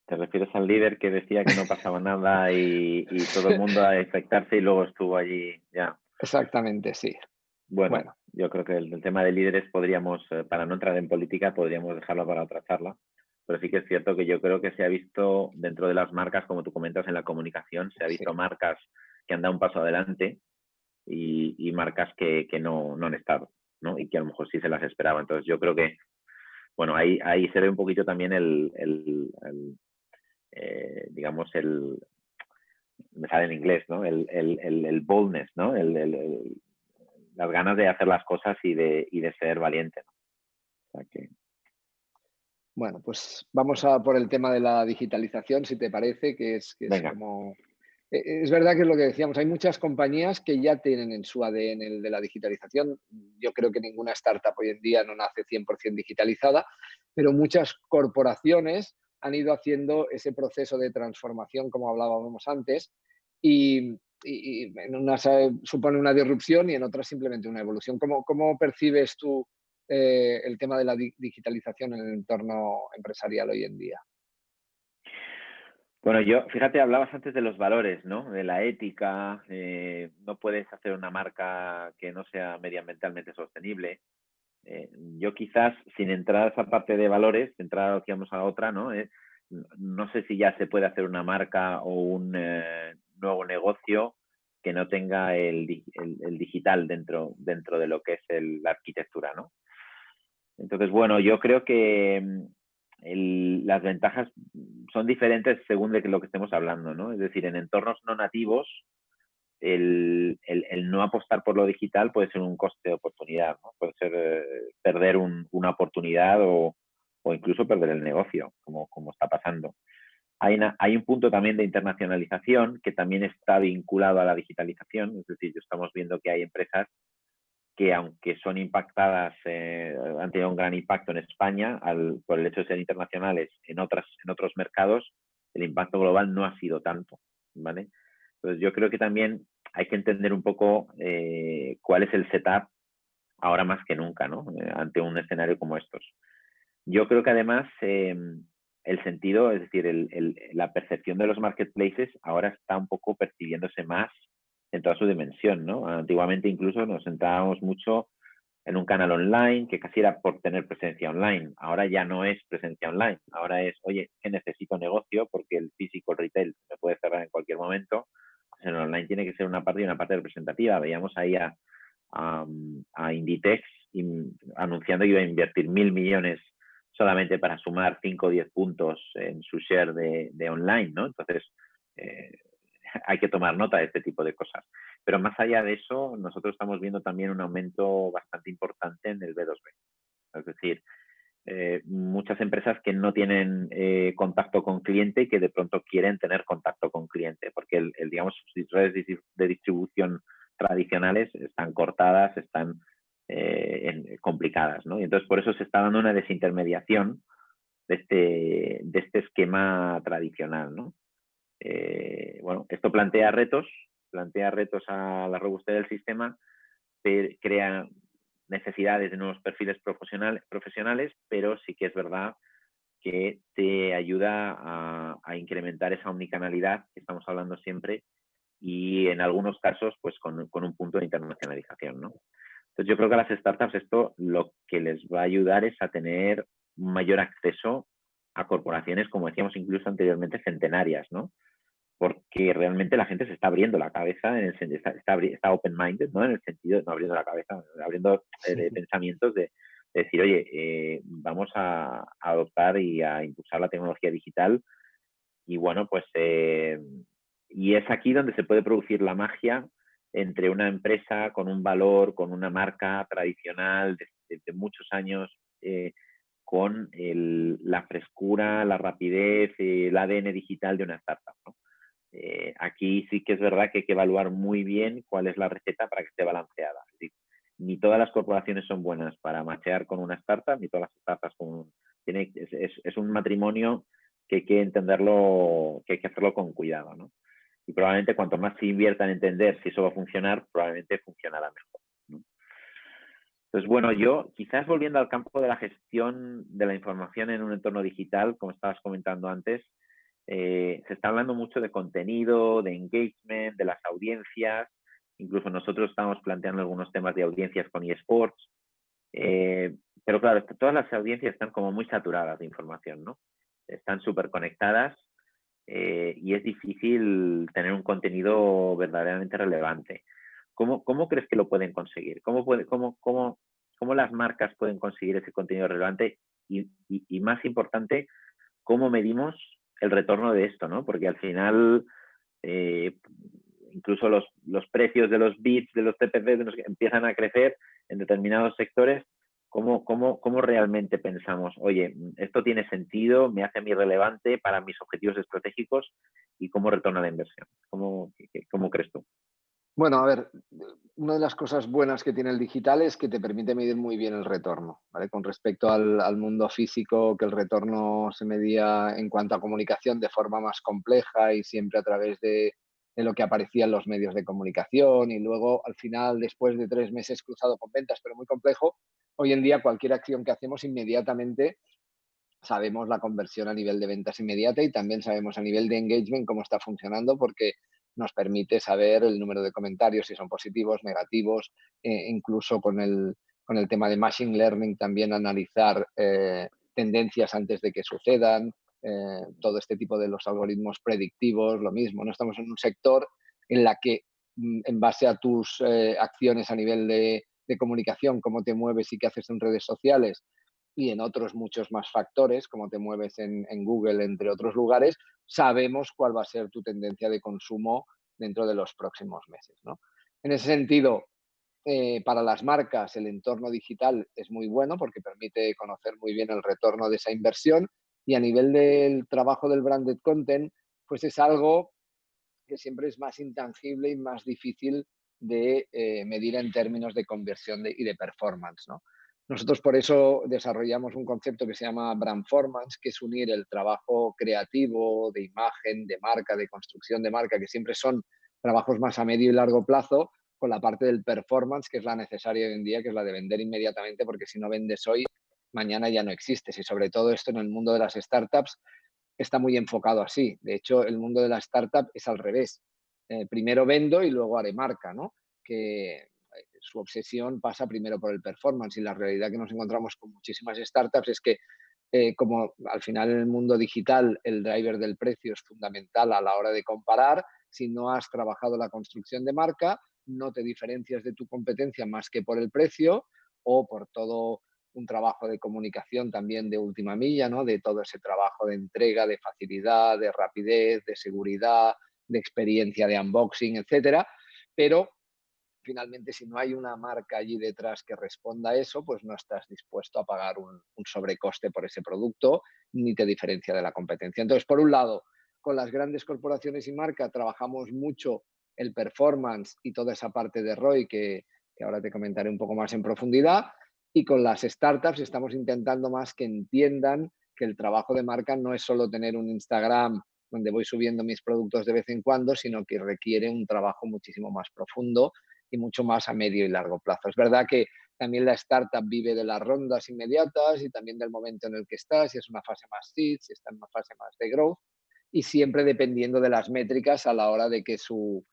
¿Te refieres al líder que decía que no pasaba nada y todo el mundo a infectarse y luego estuvo allí ya? Exactamente, sí. Bueno, yo creo que el tema de líderes podríamos, para no entrar en política, podríamos dejarlo para otra charla. Pero sí que es cierto que yo creo que se ha visto dentro de las marcas, como tú comentas en la comunicación, se ha visto marcas que han dado un paso adelante y marcas que no han estado, ¿no? Y que a lo mejor sí se las esperaba. Entonces yo creo que, bueno, ahí se ve un poquito también digamos, me sale en inglés, ¿no? El boldness, ¿no? Las ganas de hacer las cosas y de ser valiente, ¿no? O sea que... Bueno, pues vamos a por el tema de la digitalización, si te parece, que es como... Es verdad que es lo que decíamos, hay muchas compañías que ya tienen en su ADN el de la digitalización. Yo creo que ninguna startup hoy en día no nace 100% digitalizada, pero muchas corporaciones han ido haciendo ese proceso de transformación, como hablábamos antes, y en unas supone una disrupción y en otras simplemente una evolución. ¿Cómo percibes tú el tema de la digitalización en el entorno empresarial hoy en día? Bueno, fíjate, hablabas antes de los valores, ¿no? De la ética, no puedes hacer una marca que no sea medioambientalmente sostenible. Yo quizás, sin entrar a esa parte de valores, entrar, digamos, a otra, ¿no? No sé si ya se puede hacer una marca o un nuevo negocio que no tenga el digital dentro de lo que es la arquitectura, ¿no? Entonces, bueno, yo creo que las ventajas son diferentes según de lo que estemos hablando, ¿no? Es decir, en entornos no nativos, el no apostar por lo digital puede ser un coste de oportunidad, ¿no? Puede ser perder una oportunidad o incluso perder el negocio, como está pasando. Hay un punto también de internacionalización que también está vinculado a la digitalización, es decir, estamos viendo que hay empresas que aunque son impactadas, han tenido un gran impacto en España por el hecho de ser internacionales, en otros mercados el impacto global no ha sido tanto, ¿vale? Entonces yo creo que también hay que entender un poco cuál es el setup ahora más que nunca, ¿no? Ante un escenario como estos. Yo creo que además el sentido, es decir, la percepción de los marketplaces ahora está un poco percibiéndose más en toda su dimensión, ¿no? Antiguamente incluso nos centrábamos mucho en un canal online que casi era por tener presencia online. Ahora ya no es presencia online. Ahora es, oye, que necesito negocio porque el físico, el retail, me puede cerrar en cualquier momento. Pues en el online tiene que ser una parte y una parte representativa. Veíamos ahí a Inditex anunciando que iba a invertir 1.000 millones solamente para sumar 5 o 10 puntos en su share de online, ¿no? Entonces, hay que tomar nota de este tipo de cosas. Pero más allá de eso, nosotros estamos viendo también un aumento bastante importante en el B2B. Es decir, muchas empresas que no tienen contacto con cliente y que de pronto quieren tener contacto con cliente, porque digamos, sus redes de distribución tradicionales están cortadas, están complicadas, ¿no? Y entonces por eso se está dando una desintermediación de este esquema tradicional, ¿no? Bueno, esto plantea retos a la robustez del sistema, crea necesidades de nuevos perfiles profesionales, pero sí que es verdad que te ayuda a incrementar esa omnicanalidad que estamos hablando siempre y en algunos casos pues con un punto de internacionalización, ¿no? Entonces yo creo que a las startups esto lo que les va a ayudar es a tener un mayor acceso a corporaciones, como decíamos incluso anteriormente, centenarias, ¿no? Porque realmente la gente se está abriendo la cabeza, está open-minded, ¿no? En el sentido, no abriendo la cabeza, abriendo pensamientos de decir, oye, vamos a adoptar y a impulsar la tecnología digital. Y bueno, pues, y es aquí donde se puede producir la magia entre una empresa con un valor, con una marca tradicional de muchos años, con la frescura, la rapidez, el ADN digital de una startup, ¿no? Aquí sí que es verdad que hay que evaluar muy bien cuál es la receta para que esté balanceada. Es decir, ni todas las corporaciones son buenas para machear con una startup, ni todas las startups es un matrimonio que hay que entenderlo, que hay que hacerlo con cuidado, ¿no? Y probablemente cuanto más se invierta en entender si eso va a funcionar, probablemente funcionará mejor, ¿no? Entonces, bueno, yo quizás volviendo al campo de la gestión de la información en un entorno digital, como estabas comentando antes, se está hablando mucho de contenido, de engagement, de las audiencias. Incluso nosotros estamos planteando algunos temas de audiencias con eSports. Pero claro, todas las audiencias están como muy saturadas de información, ¿no? Están súper conectadas y es difícil tener un contenido verdaderamente relevante. ¿Cómo crees que lo pueden conseguir? ¿Cómo las marcas pueden conseguir ese contenido relevante? Y más importante, ¿cómo medimos el retorno de esto, ¿no? Porque al final, incluso los precios de los bits, de los TPV, empiezan a crecer en determinados sectores. ¿Cómo realmente pensamos, oye, esto tiene sentido, me hace a mí relevante para mis objetivos estratégicos y cómo retorna la inversión? ¿Cómo crees tú? Bueno, a ver, una de las cosas buenas que tiene el digital es que te permite medir muy bien el retorno, ¿vale? Con respecto al mundo físico, que el retorno se medía en cuanto a comunicación de forma más compleja y siempre a través de lo que aparecía en los medios de comunicación y luego al final, después de 3 meses cruzado con ventas, pero muy complejo, hoy en día cualquier acción que hacemos inmediatamente sabemos la conversión a nivel de ventas inmediata y también sabemos a nivel de engagement cómo está funcionando porque nos permite saber el número de comentarios, si son positivos, negativos, incluso con el tema de Machine Learning también analizar tendencias antes de que sucedan, todo este tipo de los algoritmos predictivos, lo mismo, ¿no? Estamos en un sector en la que en base a tus acciones a nivel de comunicación, cómo te mueves y qué haces en redes sociales, y en otros muchos más factores, como te mueves en Google, entre otros lugares, sabemos cuál va a ser tu tendencia de consumo dentro de los próximos meses, ¿no? En ese sentido, para las marcas el entorno digital es muy bueno porque permite conocer muy bien el retorno de esa inversión y a nivel del trabajo del branded content, pues es algo que siempre es más intangible y más difícil de medir en términos de conversión y de performance, ¿no? Nosotros por eso desarrollamos un concepto que se llama brandformance, que es unir el trabajo creativo, de imagen, de marca, de construcción de marca, que siempre son trabajos más a medio y largo plazo, con la parte del performance, que es la necesaria hoy en día, que es la de vender inmediatamente, porque si no vendes hoy, mañana ya no existes. Y sobre todo esto en el mundo de las startups está muy enfocado así. De hecho, el mundo de la startup es al revés. Primero vendo y luego haré marca, ¿no? Que su obsesión pasa primero por el performance y la realidad que nos encontramos con muchísimas startups es que como al final en el mundo digital el driver del precio es fundamental a la hora de comparar, si no has trabajado la construcción de marca, no te diferencias de tu competencia más que por el precio o por todo un trabajo de comunicación también de última milla, ¿no? De todo ese trabajo de entrega, de facilidad, de rapidez, de seguridad, de experiencia de unboxing, etcétera, pero finalmente si no hay una marca allí detrás que responda a eso, pues no estás dispuesto a pagar un sobrecoste por ese producto ni te diferencia de la competencia. Entonces, por un lado, con las grandes corporaciones y marcas trabajamos mucho el performance y toda esa parte de ROI que ahora te comentaré un poco más en profundidad, y con las startups estamos intentando más que entiendan que el trabajo de marca no es solo tener un Instagram donde voy subiendo mis productos de vez en cuando, sino que requiere un trabajo muchísimo más profundo y mucho más a medio y largo plazo. Es verdad que también la startup vive de las rondas inmediatas y también del momento en el que está, si es una fase más seed, si está en una fase más de growth, y siempre dependiendo de las métricas a la hora de que su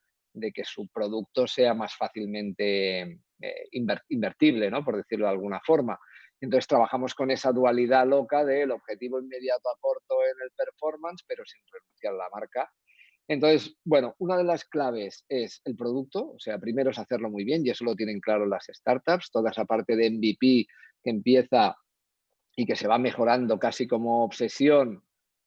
producto sea más fácilmente invertible, ¿no? Por decirlo de alguna forma. Entonces trabajamos con esa dualidad loca del objetivo inmediato a corto en el performance, pero sin renunciar a la marca. Entonces, bueno, una de las claves es el producto, o sea, primero es hacerlo muy bien y eso lo tienen claro las startups, toda esa parte de MVP que empieza y que se va mejorando casi como obsesión,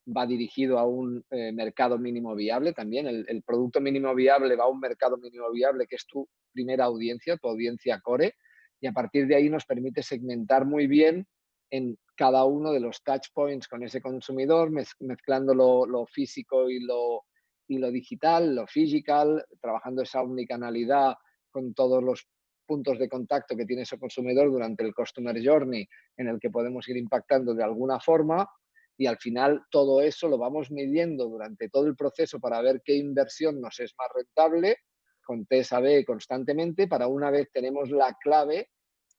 va dirigido a un mercado mínimo viable también. El producto mínimo viable va a un mercado mínimo viable que es tu primera audiencia, tu audiencia core, y a partir de ahí nos permite segmentar muy bien en cada uno de los touch points con ese consumidor, mezclando lo físico y lo digital, lo physical, trabajando esa omnicanalidad con todos los puntos de contacto que tiene ese consumidor durante el customer journey en el que podemos ir impactando de alguna forma, y al final todo eso lo vamos midiendo durante todo el proceso para ver qué inversión nos es más rentable, con test A/B constantemente, para una vez tenemos la clave,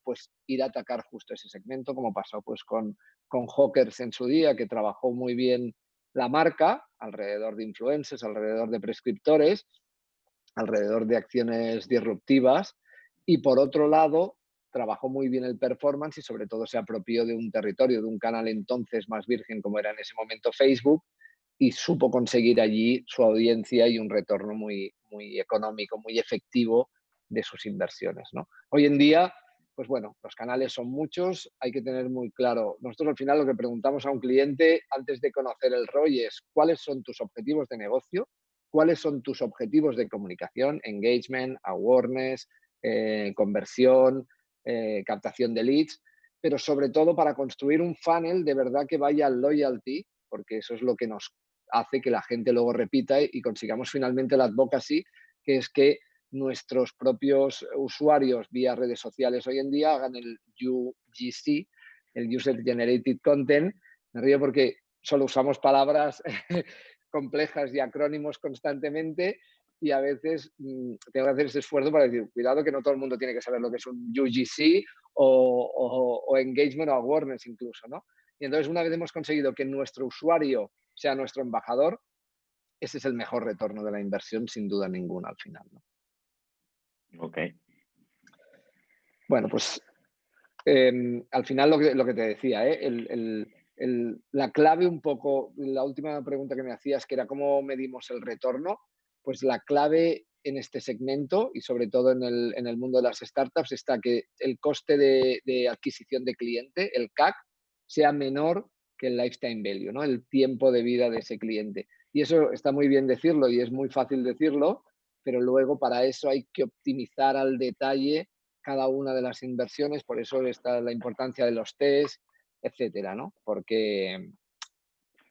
pues ir a atacar justo ese segmento, como pasó pues con Hawkers en su día, que trabajó muy bien la marca alrededor de influencers, alrededor de prescriptores, alrededor de acciones disruptivas, y por otro lado trabajó muy bien el performance y sobre todo se apropió de un territorio, de un canal entonces más virgen como era en ese momento Facebook, y supo conseguir allí su audiencia y un retorno muy, muy económico, muy efectivo de sus inversiones, ¿no? Hoy en día, pues bueno, los canales son muchos, hay que tener muy claro. Nosotros al final lo que preguntamos a un cliente antes de conocer el ROI es cuáles son tus objetivos de negocio, cuáles son tus objetivos de comunicación, engagement, awareness, conversión, captación de leads, pero sobre todo para construir un funnel de verdad que vaya al loyalty, porque eso es lo que nos hace que la gente luego repita y consigamos finalmente la advocacy, que es que nuestros propios usuarios vía redes sociales hoy en día hagan el UGC, el User Generated Content. Me río porque solo usamos palabras complejas y acrónimos constantemente y a veces tengo que hacer ese esfuerzo para decir, cuidado que no todo el mundo tiene que saber lo que es un UGC o engagement o awareness incluso, ¿no? Y entonces una vez hemos conseguido que nuestro usuario sea nuestro embajador, ese es el mejor retorno de la inversión sin duda ninguna al final, ¿no? Ok. Bueno, pues al final lo que te decía, la clave un poco, la última pregunta que me hacías, que era cómo medimos el retorno, pues la clave en este segmento y sobre todo en el mundo de las startups está que el coste de adquisición de cliente, el CAC, sea menor que el lifetime value, ¿no? El tiempo de vida de ese cliente. Y eso está muy bien decirlo y es muy fácil decirlo, pero luego para eso hay que optimizar al detalle cada una de las inversiones, por eso está la importancia de los test, etcétera, ¿no? Porque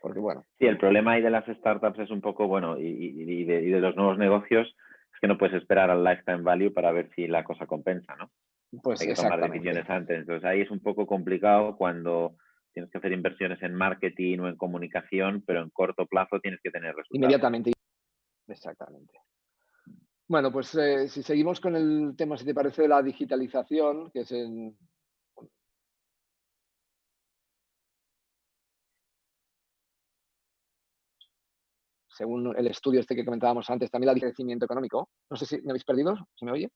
bueno. Sí, el problema ahí de las startups es un poco, bueno, y de los nuevos negocios, es que no puedes esperar al lifetime value para ver si la cosa compensa, ¿no? Pues hay que tomar decisiones antes. Entonces ahí es un poco complicado cuando tienes que hacer inversiones en marketing o en comunicación, pero en corto plazo tienes que tener resultados. Inmediatamente. Exactamente. Bueno, pues si seguimos con el tema, si te parece, de la digitalización, que es según el estudio este que comentábamos antes, también el crecimiento económico. No sé si me habéis perdido, ¿se me oye?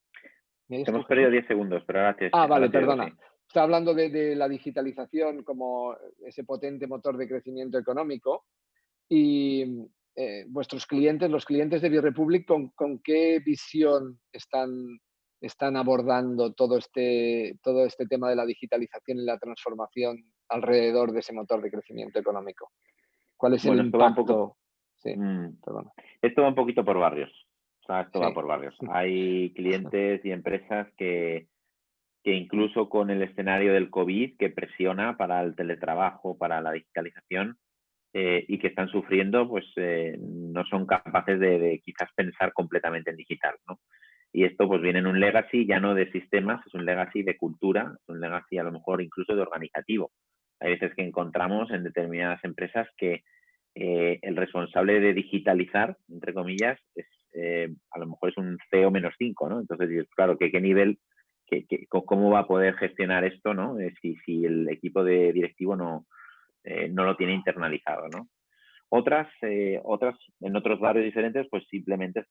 Te hemos perdido 10 segundos, pero ahora te... vale, perdona. Sí. Está hablando de la digitalización como ese potente motor de crecimiento económico y vuestros clientes, los clientes de Birepublic, ¿con qué visión están abordando todo este tema de la digitalización y la transformación alrededor de ese motor de crecimiento económico? ¿Cuál es el impacto? Sí, perdona. Esto va un poquito por barrios. O sea, esto Sí. va por barrios. Hay clientes y empresas que incluso con el escenario del COVID, que presiona para el teletrabajo, para la digitalización, y que están sufriendo, pues no son capaces de quizás pensar completamente en digital, ¿no? Y esto pues viene en un legacy ya no de sistemas, es un legacy de cultura, es un legacy a lo mejor incluso de organizativo. Hay veces que encontramos en determinadas empresas que el responsable de digitalizar, entre comillas, es, a lo mejor es un CEO -5, ¿no? Entonces, claro, ¿qué nivel, cómo va a poder gestionar esto, ¿no? Si el equipo de directivo no lo tiene internalizado, ¿no? Otras en otros barrios diferentes, pues simplemente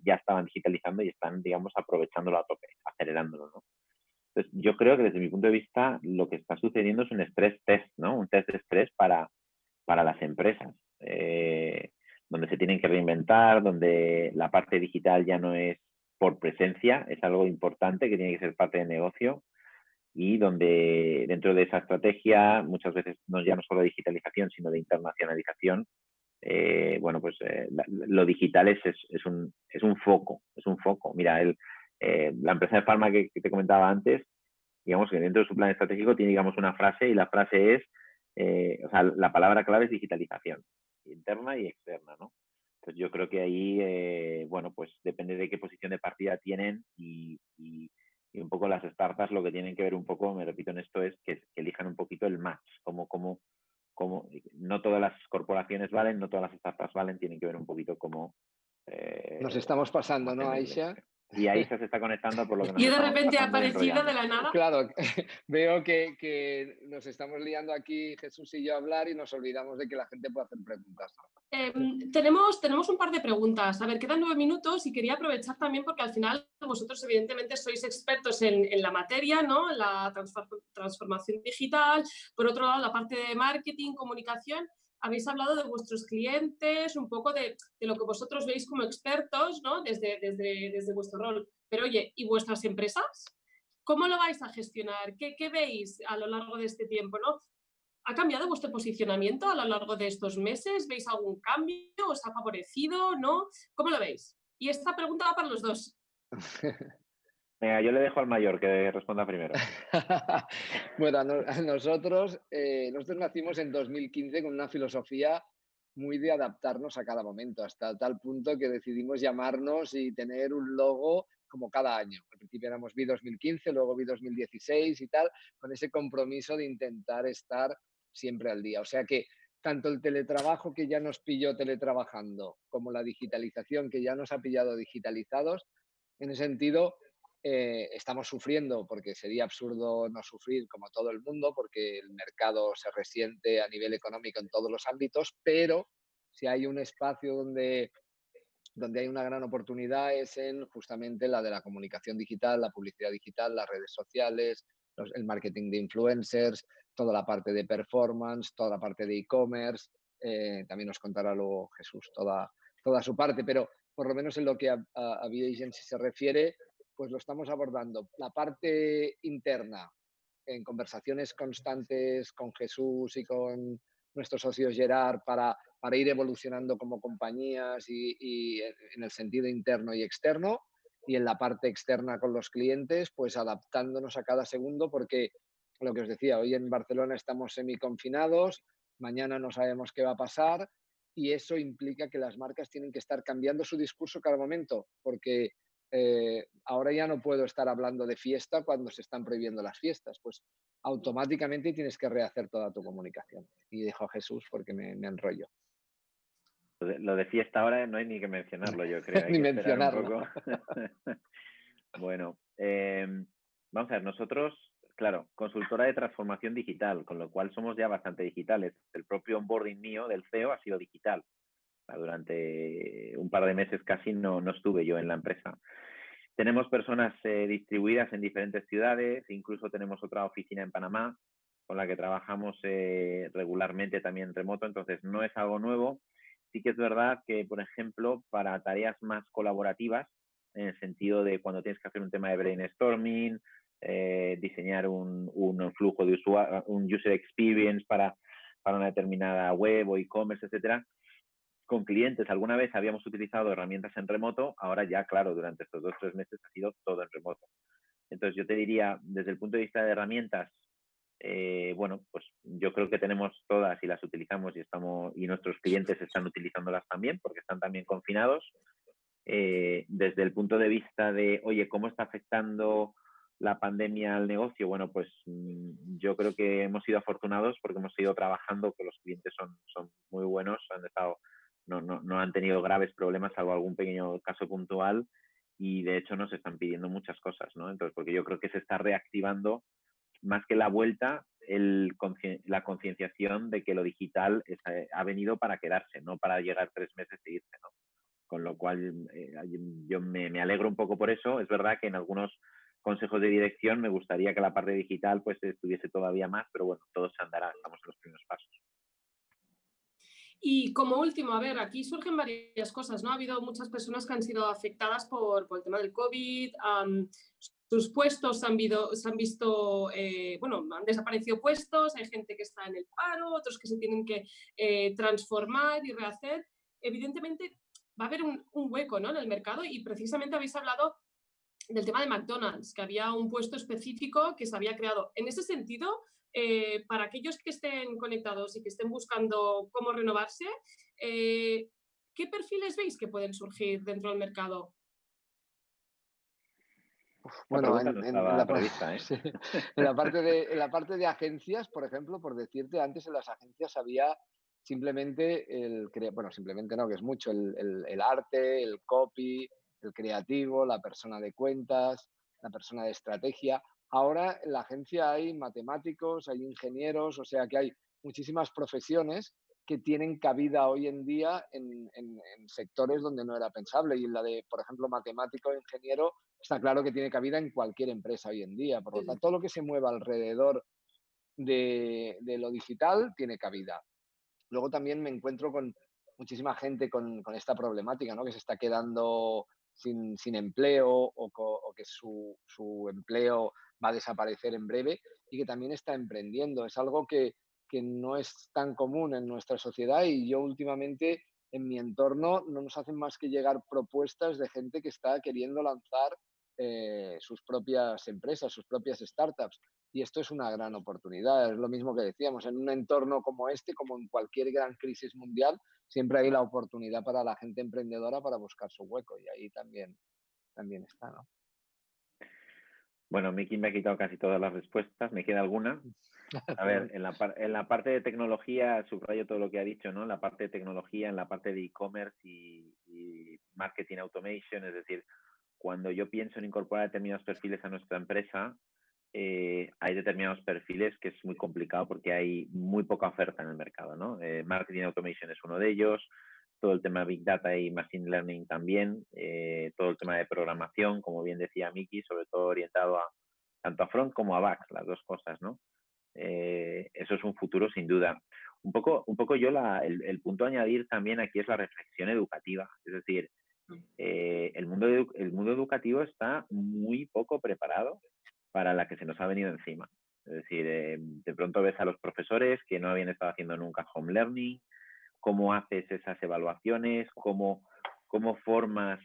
ya estaban digitalizando y están, digamos, aprovechándolo a tope, acelerándolo, ¿no? Entonces, yo creo que desde mi punto de vista lo que está sucediendo es un stress test, ¿no? Un test de estrés para las empresas, donde se tienen que reinventar, donde la parte digital ya no es por presencia, es algo importante que tiene que ser parte del negocio, y donde dentro de esa estrategia muchas veces ya no solo de digitalización, sino de internacionalización, bueno, pues lo digital es un foco, es un foco. Mira, la empresa de Pharma que te comentaba antes, digamos que dentro de su plan estratégico tiene, digamos, una frase, y la frase es, o sea, la palabra clave es digitalización, interna y externa, ¿no? Entonces yo creo que ahí, bueno, pues depende de qué posición de partida tienen, y un poco las startups lo que tienen que ver un poco, me repito en esto, es que elijan un poquito el match, como no todas las corporaciones valen, no todas las startups valen, tienen que ver un poquito cómo... Nos estamos pasando, ¿no, atenderles. Aisha? Y Aisha se está conectando por lo que nos Y de estamos repente ha pasando y aparecido de enrollando. la nada. Claro, veo que nos estamos liando aquí Jesús y yo a hablar y nos olvidamos de que la gente puede hacer preguntas. Tenemos un par de preguntas. A ver, quedan 9 minutos y quería aprovechar también porque al final vosotros evidentemente sois expertos en la materia, ¿no? En la transformación digital. Por otro lado, la parte de marketing, comunicación. Habéis hablado de vuestros clientes, un poco de lo que vosotros veis como expertos, ¿no? Desde vuestro rol. Pero oye, ¿y vuestras empresas? ¿Cómo lo vais a gestionar? ¿Qué veis a lo largo de este tiempo, ¿no? ¿Ha cambiado vuestro posicionamiento a lo largo de estos meses? ¿Veis algún cambio? ¿Os ha favorecido? ¿No? ¿Cómo lo veis? Y esta pregunta va para los dos. Venga, yo le dejo al mayor que responda primero. Bueno, nosotros nacimos en 2015 con una filosofía muy de adaptarnos a cada momento, hasta tal punto que decidimos llamarnos y tener un logo como cada año. Al principio éramos Vi 2015, luego Vi 2016 y tal, con ese compromiso de intentar estar siempre al día. O sea que tanto el teletrabajo que ya nos pilló teletrabajando, como la digitalización que ya nos ha pillado digitalizados, en ese sentido estamos sufriendo, porque sería absurdo no sufrir como todo el mundo, porque el mercado se resiente a nivel económico en todos los ámbitos, pero si hay un espacio donde hay una gran oportunidad es en justamente la de la comunicación digital, la publicidad digital, las redes sociales, el marketing de influencers, toda la parte de performance, toda la parte de e-commerce. También nos contará luego Jesús toda su parte, pero por lo menos en lo que a Viagency se refiere, pues lo estamos abordando. La parte interna, en conversaciones constantes con Jesús y con nuestro socio Gerard para ir evolucionando como compañías y en el sentido interno y externo, y en la parte externa con los clientes, pues adaptándonos a cada segundo, porque lo que os decía, hoy en Barcelona estamos semiconfinados, mañana no sabemos qué va a pasar, y eso implica que las marcas tienen que estar cambiando su discurso cada momento, porque ahora ya no puedo estar hablando de fiesta cuando se están prohibiendo las fiestas, pues automáticamente tienes que rehacer toda tu comunicación. Y dejo a Jesús porque me enrollo. Lo de fiesta ahora no hay ni que mencionarlo, yo creo. Hay Ni que esperar un mencionarlo. poco. Bueno, vamos a ver, nosotros, claro, consultora de transformación digital, con lo cual somos ya bastante digitales. El propio onboarding mío del CEO ha sido digital. Durante un par de meses casi no estuve yo en la empresa. Tenemos personas distribuidas en diferentes ciudades, incluso tenemos otra oficina en Panamá con la que trabajamos regularmente también remoto, entonces no es algo nuevo. Sí que es verdad que, por ejemplo, para tareas más colaborativas, en el sentido de cuando tienes que hacer un tema de brainstorming, diseñar un flujo de usuario, un user experience para una determinada web o e-commerce, etcétera, con clientes. Alguna vez habíamos utilizado herramientas en remoto, ahora ya, claro, durante estos 2 o 3 meses ha sido todo en remoto. Entonces, yo te diría, desde el punto de vista de herramientas, bueno, pues yo creo que tenemos todas y las utilizamos y nuestros clientes están utilizándolas también porque están también confinados. Desde el punto de vista de, oye, ¿cómo está afectando la pandemia al negocio? Bueno, pues yo creo que hemos sido afortunados porque hemos ido trabajando, que los clientes son muy buenos, han estado, no han tenido graves problemas, salvo algún pequeño caso puntual, y de hecho nos están pidiendo muchas cosas, ¿no? Entonces, porque yo creo que se está reactivando más que la vuelta, la concienciación de que lo digital ha venido para quedarse, no para llegar 3 meses e irse, ¿no? Con lo cual, yo me alegro un poco por eso. Es verdad que en algunos consejos de dirección me gustaría que la parte digital pues estuviese todavía más, pero bueno, todo se andará, estamos en los primeros pasos. Y como último, a ver, aquí surgen varias cosas, ¿no? Ha habido muchas personas que han sido afectadas por el tema del COVID, sus puestos se han visto, bueno, han desaparecido puestos, hay gente que está en el paro, otros que se tienen que transformar y rehacer. Evidentemente va a haber un hueco, ¿no?, en el mercado, y precisamente habéis hablado del tema de McDonald's, que había un puesto específico que se había creado. En ese sentido, para aquellos que estén conectados y que estén buscando cómo renovarse, ¿qué perfiles veis que pueden surgir dentro del mercado? Bueno, sí. En la parte de agencias, por ejemplo, por decirte, antes en las agencias había simplemente simplemente no, que es mucho, el arte, el copy, el creativo, la persona de cuentas, la persona de estrategia. Ahora en la agencia hay matemáticos, hay ingenieros, o sea que hay muchísimas profesiones que tienen cabida hoy en día en sectores donde no era pensable. Y la de, por ejemplo, matemático o ingeniero, está claro que tiene cabida en cualquier empresa hoy en día. Por lo tanto, todo lo que se mueva alrededor de lo digital tiene cabida. Luego también me encuentro con muchísima gente con esta problemática, ¿no?, que se está quedando sin empleo o que su empleo va a desaparecer en breve y que también está emprendiendo. Es algo que no es tan común en nuestra sociedad, y yo últimamente en mi entorno no nos hacen más que llegar propuestas de gente que está queriendo lanzar sus propias empresas, sus propias startups. Y esto es una gran oportunidad. Es lo mismo que decíamos, en un entorno como este, como en cualquier gran crisis mundial, siempre hay la oportunidad para la gente emprendedora para buscar su hueco, y ahí también está, ¿no? Bueno, Miki me ha quitado casi todas las respuestas, me queda alguna. A ver, en la parte de tecnología, subrayo todo lo que ha dicho, ¿no? En la parte de tecnología, en la parte de e-commerce y marketing automation, es decir, cuando yo pienso en incorporar determinados perfiles a nuestra empresa, hay determinados perfiles que es muy complicado porque hay muy poca oferta en el mercado, ¿no? Marketing automation es uno de ellos, todo el tema de Big Data y Machine Learning también, todo el tema de programación, como bien decía Miki, sobre todo orientado tanto a front como a back, las dos cosas, ¿no? Eso es un futuro sin duda. Un poco yo el punto a añadir también aquí es la reflexión educativa, es decir, el mundo educativo está muy poco preparado para la que se nos ha venido encima. Es decir, de pronto ves a los profesores que no habían estado haciendo nunca home learning, cómo haces esas evaluaciones, cómo formas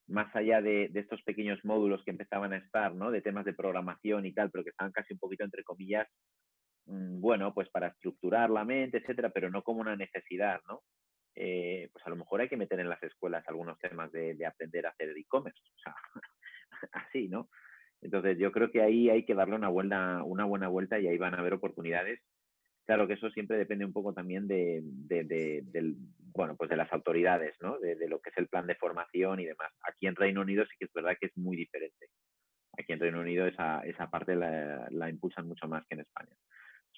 más allá de estos pequeños módulos que empezaban a estar, ¿no?, de temas de programación y tal, pero que estaban casi un poquito entre comillas, bueno, pues para estructurar la mente, etcétera, pero no como una necesidad, ¿no? Pues a lo mejor hay que meter en las escuelas algunos temas de aprender a hacer e-commerce, o sea, así, ¿no? Entonces yo creo que ahí hay que darle una buena vuelta y ahí van a haber oportunidades. Claro que eso siempre depende un poco también bueno, pues de las autoridades, ¿no? De lo que es el plan de formación y demás. Aquí en Reino Unido sí que es verdad que es muy diferente. Aquí en Reino Unido esa parte la impulsan mucho más que en España.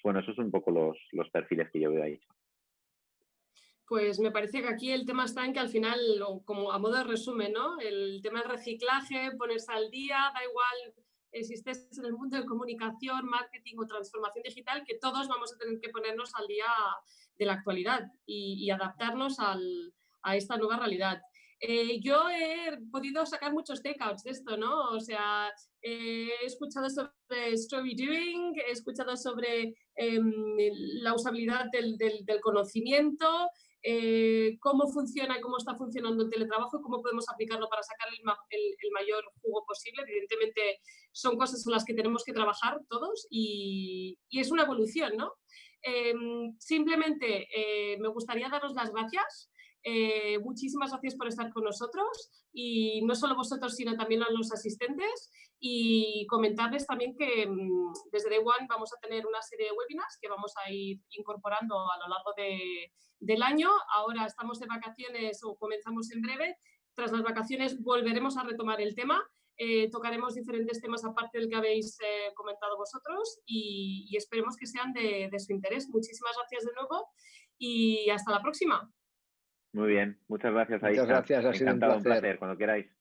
Bueno, esos son un poco los perfiles que yo veo ahí. Pues me parece que aquí el tema está en que al final, como a modo de resumen, ¿no?, el tema del reciclaje, ponerse al día, da igual si estés en el mundo de comunicación, marketing o transformación digital, que todos vamos a tener que ponernos al día de la actualidad y adaptarnos a esta nueva realidad. Yo he podido sacar muchos takeouts de esto, ¿no? O sea, he escuchado sobre story doing, he escuchado sobre la usabilidad del conocimiento, cómo funciona y cómo está funcionando el teletrabajo y cómo podemos aplicarlo para sacar el mayor jugo posible. Evidentemente son cosas en las que tenemos que trabajar todos y es una evolución, ¿no? Simplemente me gustaría daros las gracias. Muchísimas gracias por estar con nosotros y no solo vosotros sino también a los asistentes, y comentarles también que desde Day One vamos a tener una serie de webinars que vamos a ir incorporando a lo largo del año. Ahora estamos de vacaciones o comenzamos en breve. Tras las vacaciones volveremos a retomar el tema. Tocaremos diferentes temas aparte del que habéis comentado vosotros y esperemos que sean de su interés. Muchísimas gracias de nuevo y hasta la próxima. Muy bien, muchas gracias, Aisha. Muchas gracias, ha sido un Encantado, un placer. placer, cuando queráis.